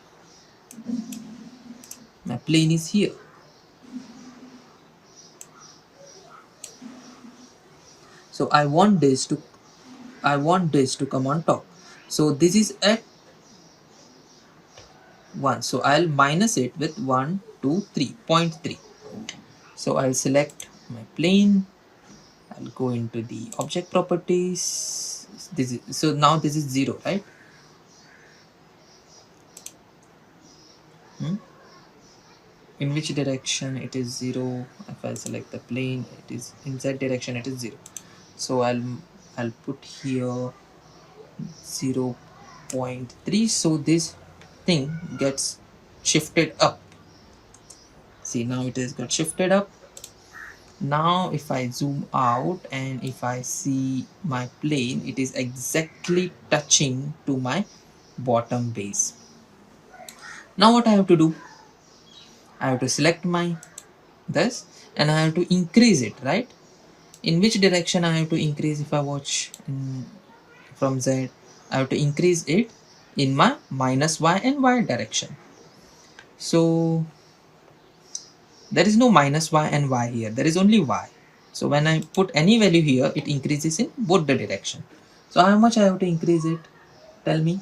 my plane is here. So I want this to come on top. So this is at 1. So I'll minus it with 1, 2, 3.3. So I'll select my plane. I'll go into the object properties. So now this is 0, right? In which direction it is 0? If I select the plane, it is in z direction, it is 0. So I'll put here 0.3, so this thing gets shifted up. See, now it has got shifted up. Now if I zoom out and if I see my plane, it is exactly touching to my bottom base. Now what I have to do, I have to select my this and I have to increase it, right? In which direction I have to increase? If I watch from Z, I have to increase it in my minus y and y direction. So there is no minus y and y here, there is only y. So when I put any value here, it increases in both the direction. So how much I have to increase it? Tell me.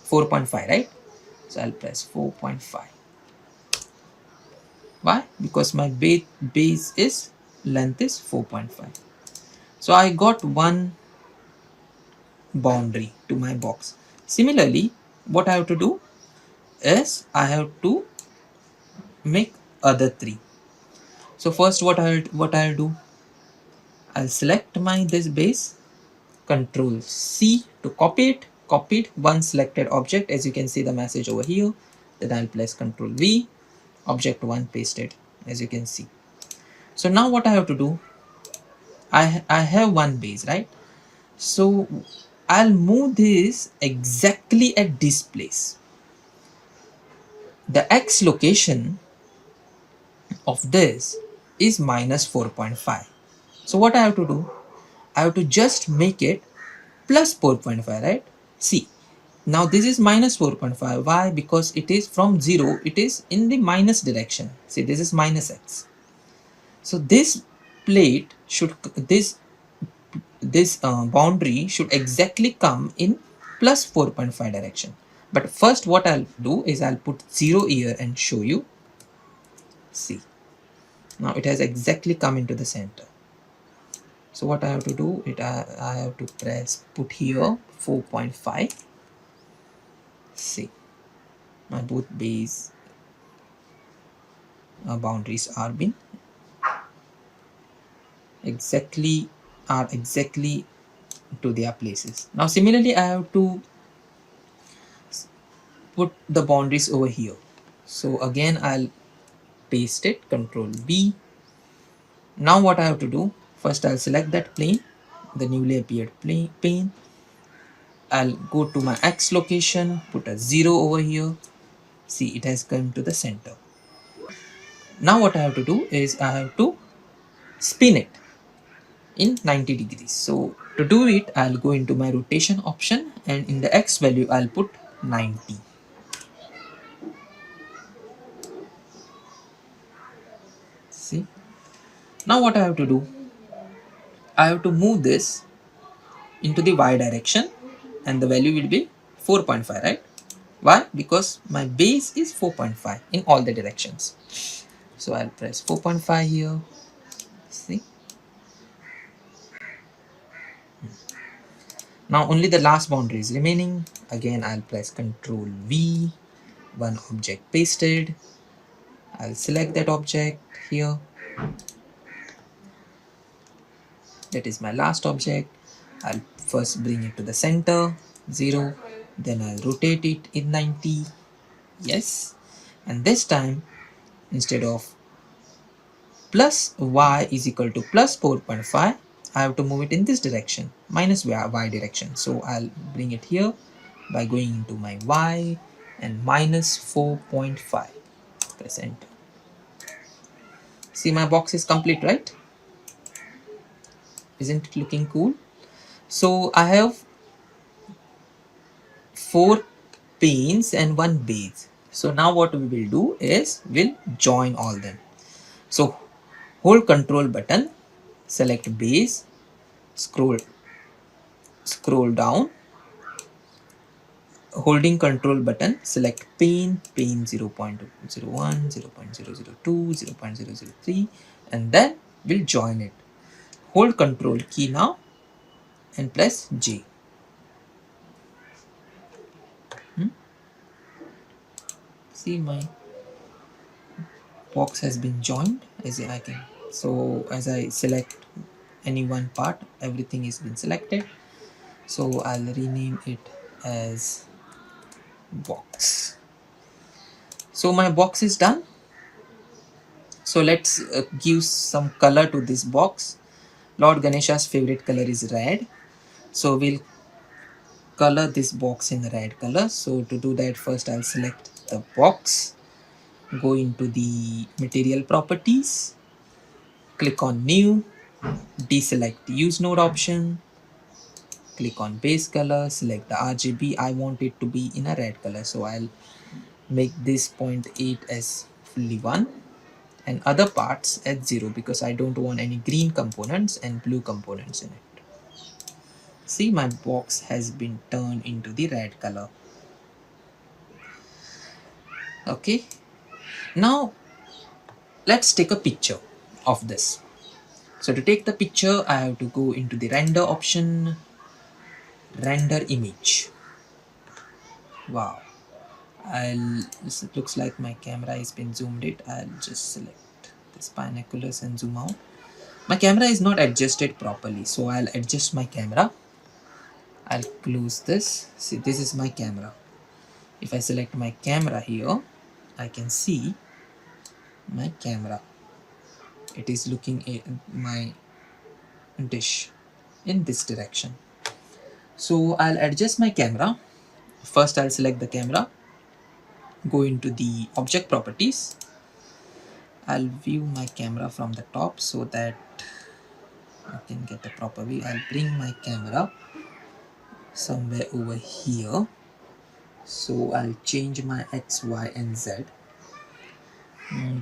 4.5, right? So I'll press 4.5. Why? Because my base is length is 4.5. So I got one boundary to my box. Similarly, what I have to do is I have to make other three. So first what I'll do, I'll select my this base, Control C to copy it one selected object, as you can see the message over here. Then I'll press Control V, object 1 pasted, as you can see. So now what I have to do, I have one base, right? So I'll move this exactly at this place. The X location of this is minus 4.5. So what I have to do, I have to just make it plus 4.5, right? See, now this is minus 4.5. Why? Because it is from 0, it is in the minus direction. See, this is minus x. So this plate should, this boundary should exactly come in plus 4.5 direction. But first what I'll do is I'll put 0 here and show you. See, now it has exactly come into the center. So what I have to do, I have to put here 4.5. See, my both base boundaries are exactly to their places. Now similarly, I have to put the boundaries over here. So again, I'll paste it, Control V. Now what I have to do, first I'll select that plane, the newly appeared plane. I'll go to my X location, put a 0 over here. See, it has come to the center. Now what I have to do is I have to spin it in 90 degrees. So to do it, I'll go into my rotation option and in the X value, I'll put 90. See, now what I have to do, I have to move this into the Y direction and the value will be 4.5, right? Why? Because my base is 4.5 in all the directions. So I'll press 4.5 here. See, now only the last boundary is remaining. Again, I'll press Control V, one object pasted. I'll select that object here. That is my last object. I'll first bring it to the center, 0. Then I'll rotate it in 90. Yes. And this time, instead of plus y is equal to plus 4.5, I have to move it in this direction, minus y direction. So I'll bring it here by going into my y and minus 4.5. Press enter. See, my box is complete, right? Isn't it looking cool? So I have 4 panes and 1 base. So now what we will do is we'll join all them. So hold Control button, select base, scroll down, holding Control button, select pane 0.01, 0.002, 0.003, and then will join it. Hold Control key now and press J. See, my box has been joined as I can. So as I select any one part, everything is been selected. So I'll rename it as box. So my box is done. So let's give some color to this box. Lord Ganesha's favorite color is red. So we'll color this box in red color. So to do that, first I'll select the box, go into the material properties, click on new, deselect use node option, click on base color, select the RGB. I want it to be in a red color, so I'll make this 0.8 as fully 1 and other parts at 0 because I don't want any green components and blue components in it. See, my box has been turned into the red color. Okay, now let's take a picture of this. So to take the picture, I have to go into the render option, render image. Wow, it looks like my camera has been zoomed it. I'll just select this binoculars and zoom out. My camera is not adjusted properly, so I'll adjust my camera. I'll close this. See, this is my camera. If I select my camera here, I can see my camera. It is looking at my dish in this direction. So I'll adjust my camera. First I'll select the camera, go into the object properties. I'll view my camera from the top so that I can get a proper view. I'll bring my camera somewhere over here. So I'll change my X, Y and Z.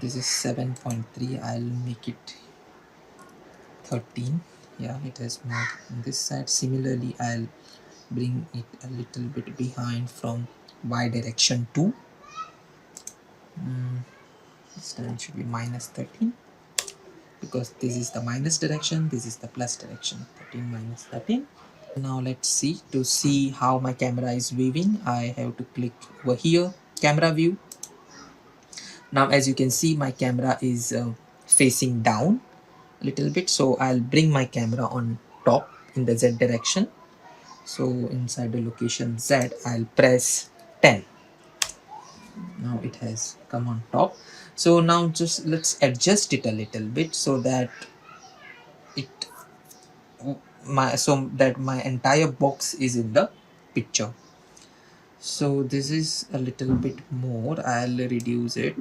This is 7.3. I'll make it 13. Yeah, it has moved on this side. Similarly, I'll bring it a little bit behind from Y direction too. This time it should be minus 13 because this is the minus direction, this is the plus direction. 13 minus 13. Now let's see. To see how my camera is viewing, I have to click over here, camera view. Now as you can see, my camera is facing down a little bit, so I'll bring my camera on top in the Z direction. So inside the location Z, I'll press 10. Now it has come on top. So now just let's adjust it a little bit so that it my entire box is in the picture. So this is a little bit more. I'll reduce it.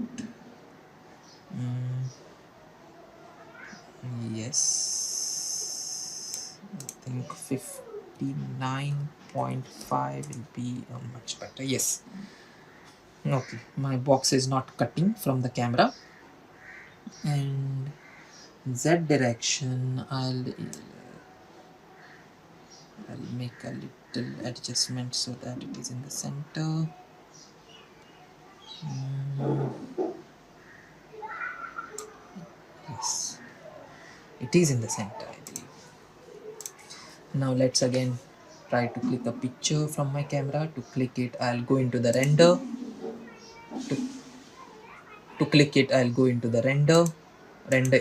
Yes, I think 59.5 will be much better. Yes. Okay, my box is not cutting from the camera. And Z direction, I'll make a little adjustment so that it is in the center. Yes, it is in the center, I believe. Now let's again try to click a picture from my camera. To click it, I'll go into the render. To click it, I'll go into the render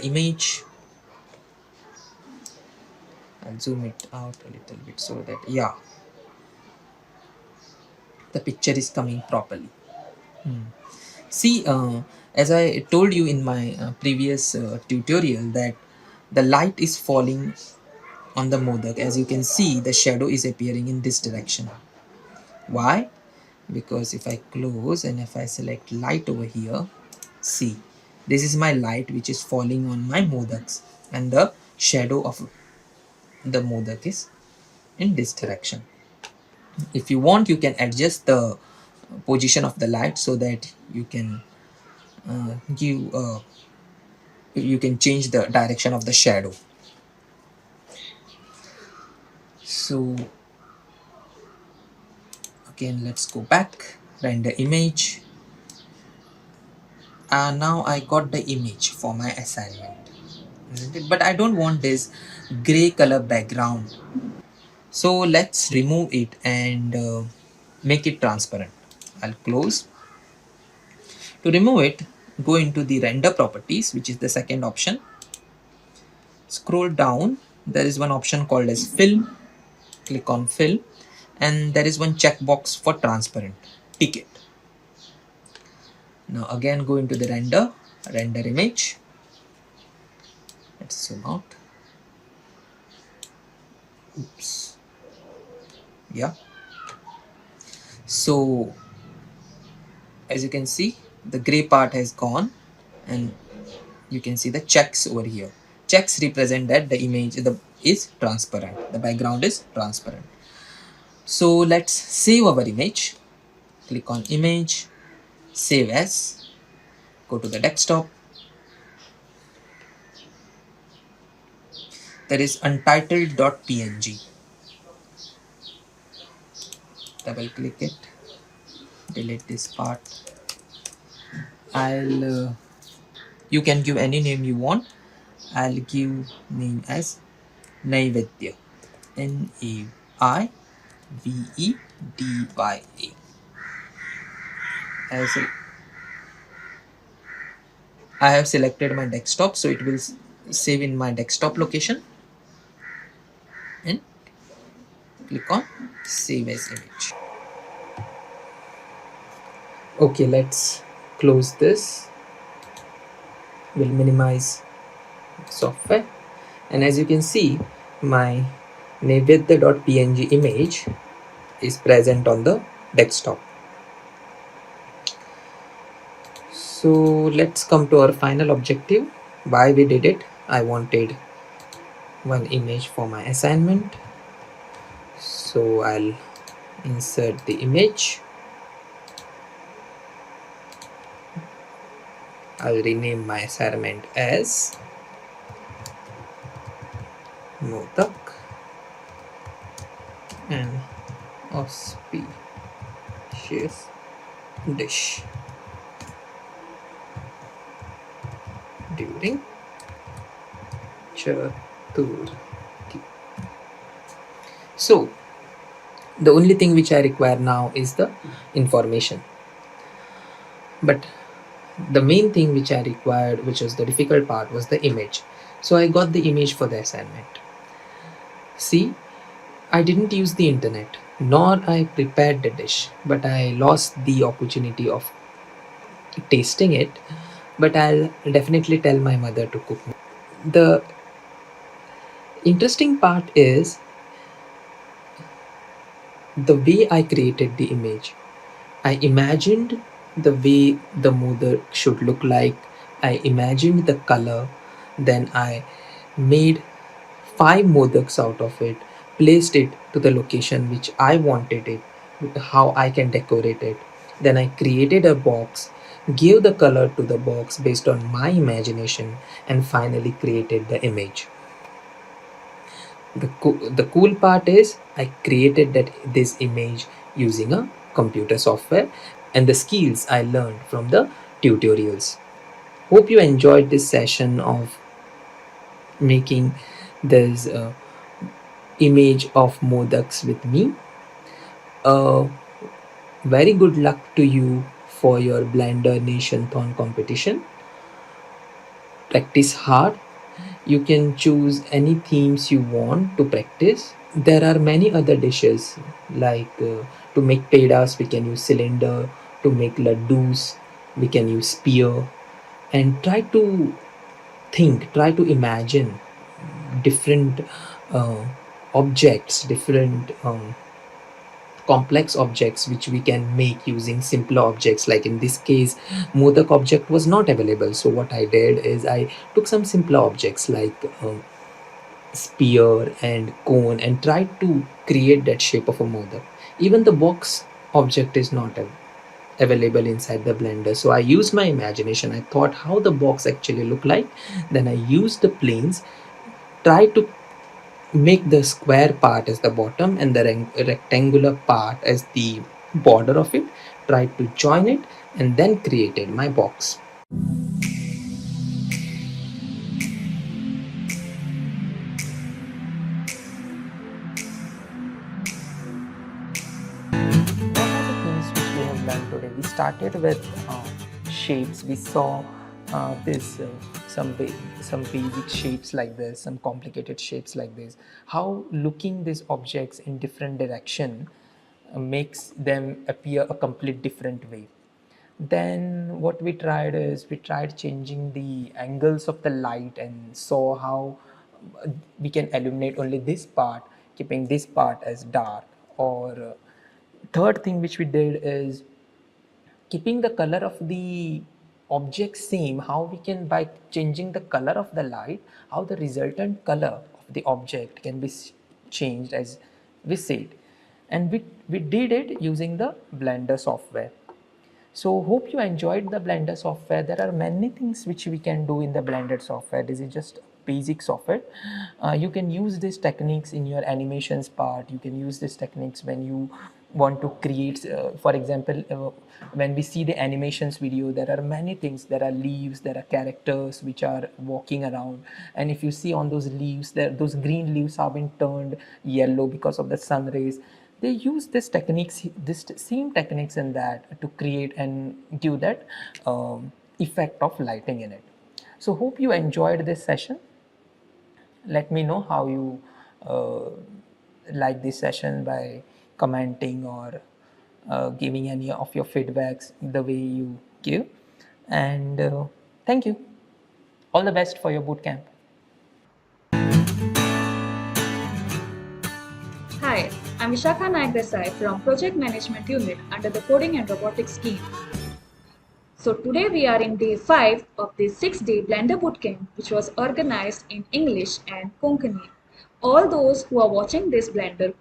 image. I'll zoom it out a little bit so that, yeah, the picture is coming properly. See, as I told you in my previous tutorial that the light is falling on the modak. As you can see, the shadow is appearing in this direction. Why? Because if I close and if I select light over here, see, this is my light which is falling on my modaks and the shadow of the modak is in this direction. If you want, you can adjust the position of the light so that you can you can change the direction of the shadow. So again, let's go back, render image. Now I got the image for my assignment. isn't it? But I don't want this gray color background. So let's remove it and make it transparent. I'll close. To remove it, go into the render properties, which is the second option. Scroll down, there is one option called as fill. Click on fill, and there is one checkbox for transparent. Tick it. Now again go into the render image. Let's zoom out. Oops. Yeah. So as you can see, the gray part has gone, and you can see the checks over here. Checks represent that the image is transparent. The background is transparent. So let's save our image. Click on image, save as, go to the desktop. There is untitled.png. Double click it, delete this part. You can give any name you want. I'll give name as Naivedya. Naivedya. As I have selected my desktop, so it will save in my desktop location, and click on save as image. Okay, let's close this. We'll minimize software, and as you can see, my naivedya.png image is present on the desktop. So let's come to our final objective. Why we did it? I wanted one image for my assignment, so I'll insert the image. I'll rename my assignment as Modak and auspicious dish during Chaturthi. So the only thing which I require now is the information, but the main thing which I required, which was the difficult part, was the image. So I got the image for the assignment. See, I didn't use the internet, nor I prepared the dish, but I lost the opportunity of tasting it. But I'll definitely tell my mother to cook me. The interesting part is the way I created the image. I imagined the way the modak should look like. I imagined the color. Then I made 5 modaks out of it, placed it to the location which I wanted it, how I can decorate it. Then I created a box, gave the color to the box based on my imagination, and finally created the image. The cool part is I created this image using a computer software and the skills I learned from the tutorials. Hope you enjoyed this session of making this image of modaks with me. Very good luck to you for your Blender Nation Thon competition. Practice hard. You can choose any themes you want to practice. There are many other dishes like to make pedas we can use cylinder, to make laddus we can use spear, and try to imagine different uh, objects, different complex objects which we can make using simpler objects. Like in this case, modak object was not available, so what I did is I took some simpler objects like spear and cone and tried to create that shape of a modak. Even the box object is not available inside the blender, so I used my imagination. I thought how the box actually look like, then I used the planes, tried to make the square part as the bottom and the rectangular part as the border of it, tried to join it, and then created my box. We started with shapes. We saw this some basic shapes like this, some complicated shapes like this. How looking these objects in different direction makes them appear a complete different way. Then what we tried is we tried changing the angles of the light and saw how we can illuminate only this part, keeping this part as dark. Or third thing which we did is keeping the color of the object same, how we can, by changing the color of the light, how the resultant color of the object can be changed as we see it. And we did it using the Blender software. So hope you enjoyed the Blender software. There are many things which we can do in the Blender software. This is just basic software. You can use these techniques in your animations part. You can use these techniques when you want to create, for example, when we see the animations video, there are many things. There are leaves, there are characters which are walking around. And if you see on those leaves, those green leaves have been turned yellow because of the sun rays. They use this same techniques in that to create and give that effect of lighting in it. So hope you enjoyed this session. Let me know how you uh, like this session by commenting or giving any of your feedbacks the way you give. And thank you. All the best for your bootcamp. Hi, I'm Vishakha Naik Desai from Project Management Unit under the Coding and Robotics team. So today we are in day 5 of the 6-day Blender Bootcamp, which was organized in English and Konkani. All those who are watching this Blender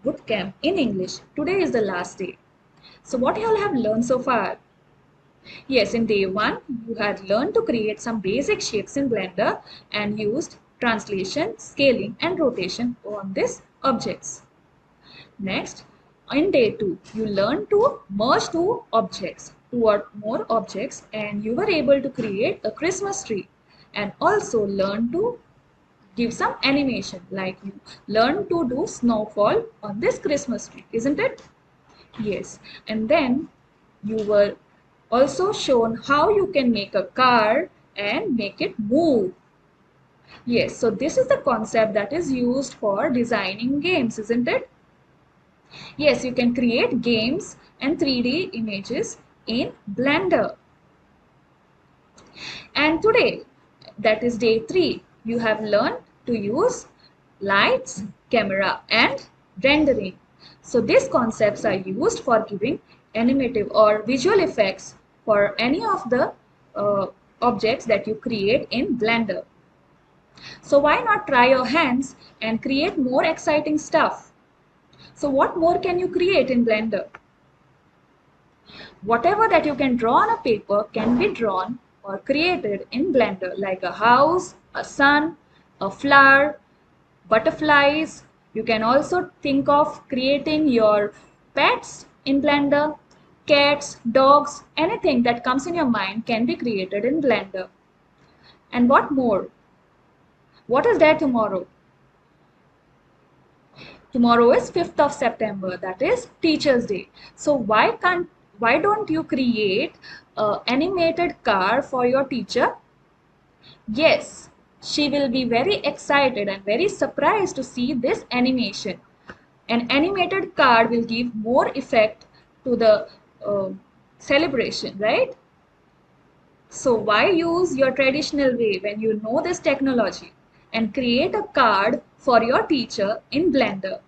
Bootcamp in English, today is the last day. So what you all have learned so far? Yes, in day 1, you had learned to create some basic shapes in Blender and used translation, scaling and rotation on these objects. Next, in day 2, you learn to merge two or more objects, and you were able to create a Christmas tree and also learn to give some animation, like you learn to do snowfall on this Christmas tree, isn't it? Yes, and then you were also shown how you can make a car and make it move. Yes, so this is the concept that is used for designing games, isn't it? Yes, you can create games and 3D images in Blender. And today, that is day 3, you have learned to use lights, camera and rendering. So these concepts are used for giving animative or visual effects for any of the objects that you create in Blender. So why not try your hands and create more exciting stuff? So what more can you create in Blender? Whatever that you can draw on a paper can be drawn or created in Blender, like a house, a sun, a flower, butterflies. You can also think of creating your pets in Blender. Cats, dogs, anything that comes in your mind can be created in Blender. And what more? What is there tomorrow? Tomorrow is 5th of September, that is Teachers Day. So why don't you create an animated car for your teacher? Yes, she will be very excited and very surprised to see this animation. An animated card will give more effect to the celebration, right? So why use your traditional way when you know this technology, and create a card for your teacher in Blender.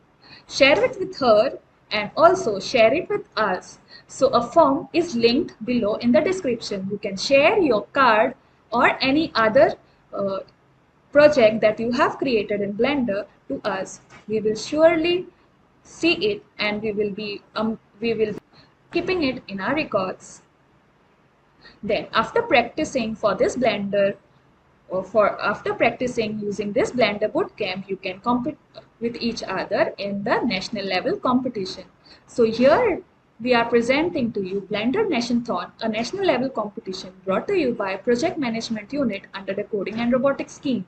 Share it with her and also share it with us. So a form is linked below in the description. You can share your card or any other uh, project that you have created in Blender to us. We will surely see it, and we will be keeping it in our records. Then after practicing for this Blender, or for after practicing using this Blender Bootcamp, you can compete with each other in the national level competition. So here we are presenting to you Blender Nationthon, a national level competition brought to you by Project Management Unit under the Coding and Robotics scheme.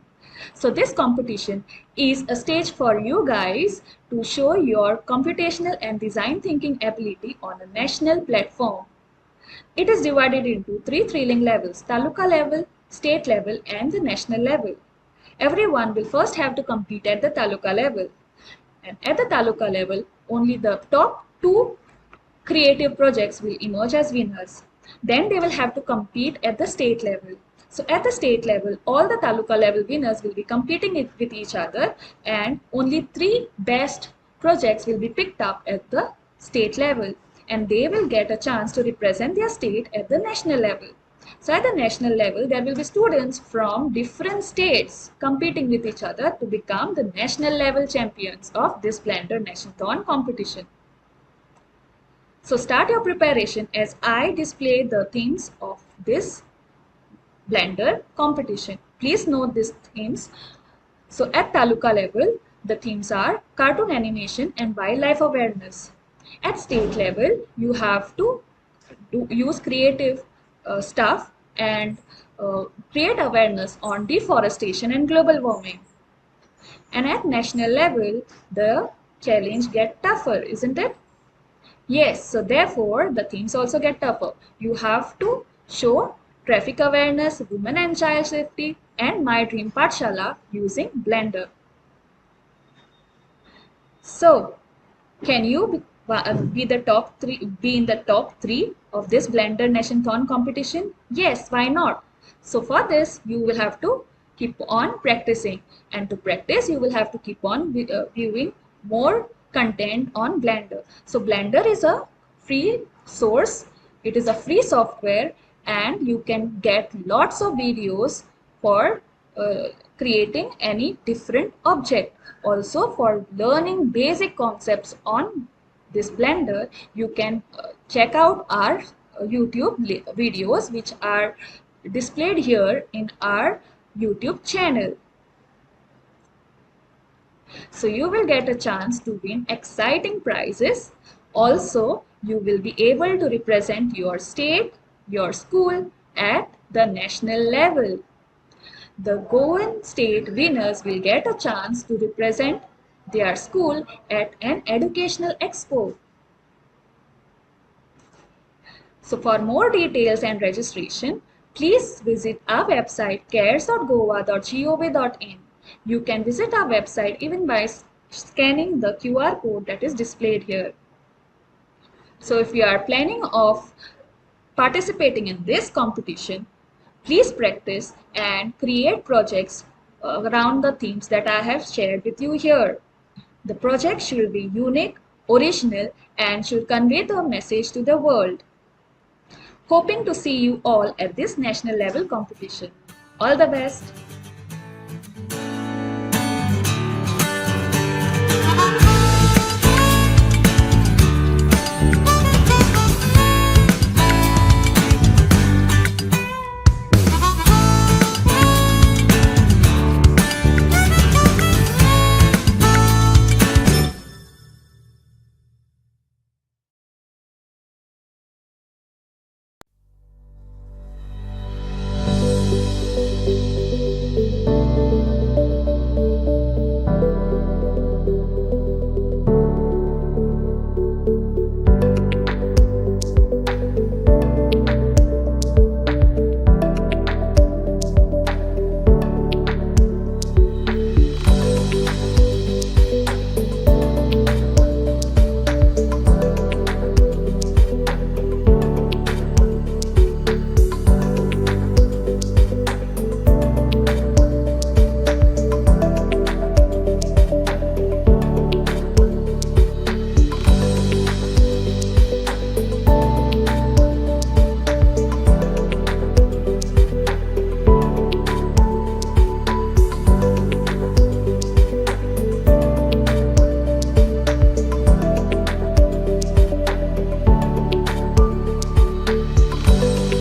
So this competition is a stage for you guys to show your computational and design thinking ability on a national platform. It is divided into three thrilling levels: taluka level, state level, and the national level. Everyone will first have to compete at the taluka level. And at the taluka level, only the top two creative projects will emerge as winners. Then they will have to compete at the state level. So at the state level, all the taluka level winners will be competing with each other, and only three best projects will be picked up at the state level, and they will get a chance to represent their state at the national level. So at the national level, there will be students from different states competing with each other to become the national level champions of this Blender Nationathon competition. So start your preparation as I display the themes of this Blender competition. Please note these themes. So at taluka level, the themes are cartoon animation and wildlife awareness. At state level, you have to use creative stuff and create awareness on deforestation and global warming. And at national level, the challenge gets tougher, isn't it? Yes, so therefore the themes also get tougher. You have to show traffic awareness, women and child safety, and My Dream Pathshala using Blender. So, can you be in the top three of this Blender Nationathon competition? Yes, why not? So for this, you will have to keep on practicing, and to practice, you will have to keep on viewing more content on Blender. So Blender is a free source. It is a free software, and you can get lots of videos for creating any different object. Also, for learning basic concepts on this Blender, you can check out our YouTube videos, which are displayed here in our YouTube channel. So you will get a chance to win exciting prizes. Also, you will be able to represent your state, your school at the national level. The Goan state winners will get a chance to represent their school at an educational expo. So for more details and registration, please visit our website cares.goa.gov.in. You can visit our website even by scanning the QR code that is displayed here. So if you are planning of participating in this competition, please practice and create projects around the themes that I have shared with you here. The project should be unique, original, and should convey the message to the world. Hoping to see you all at this national level competition. All the best!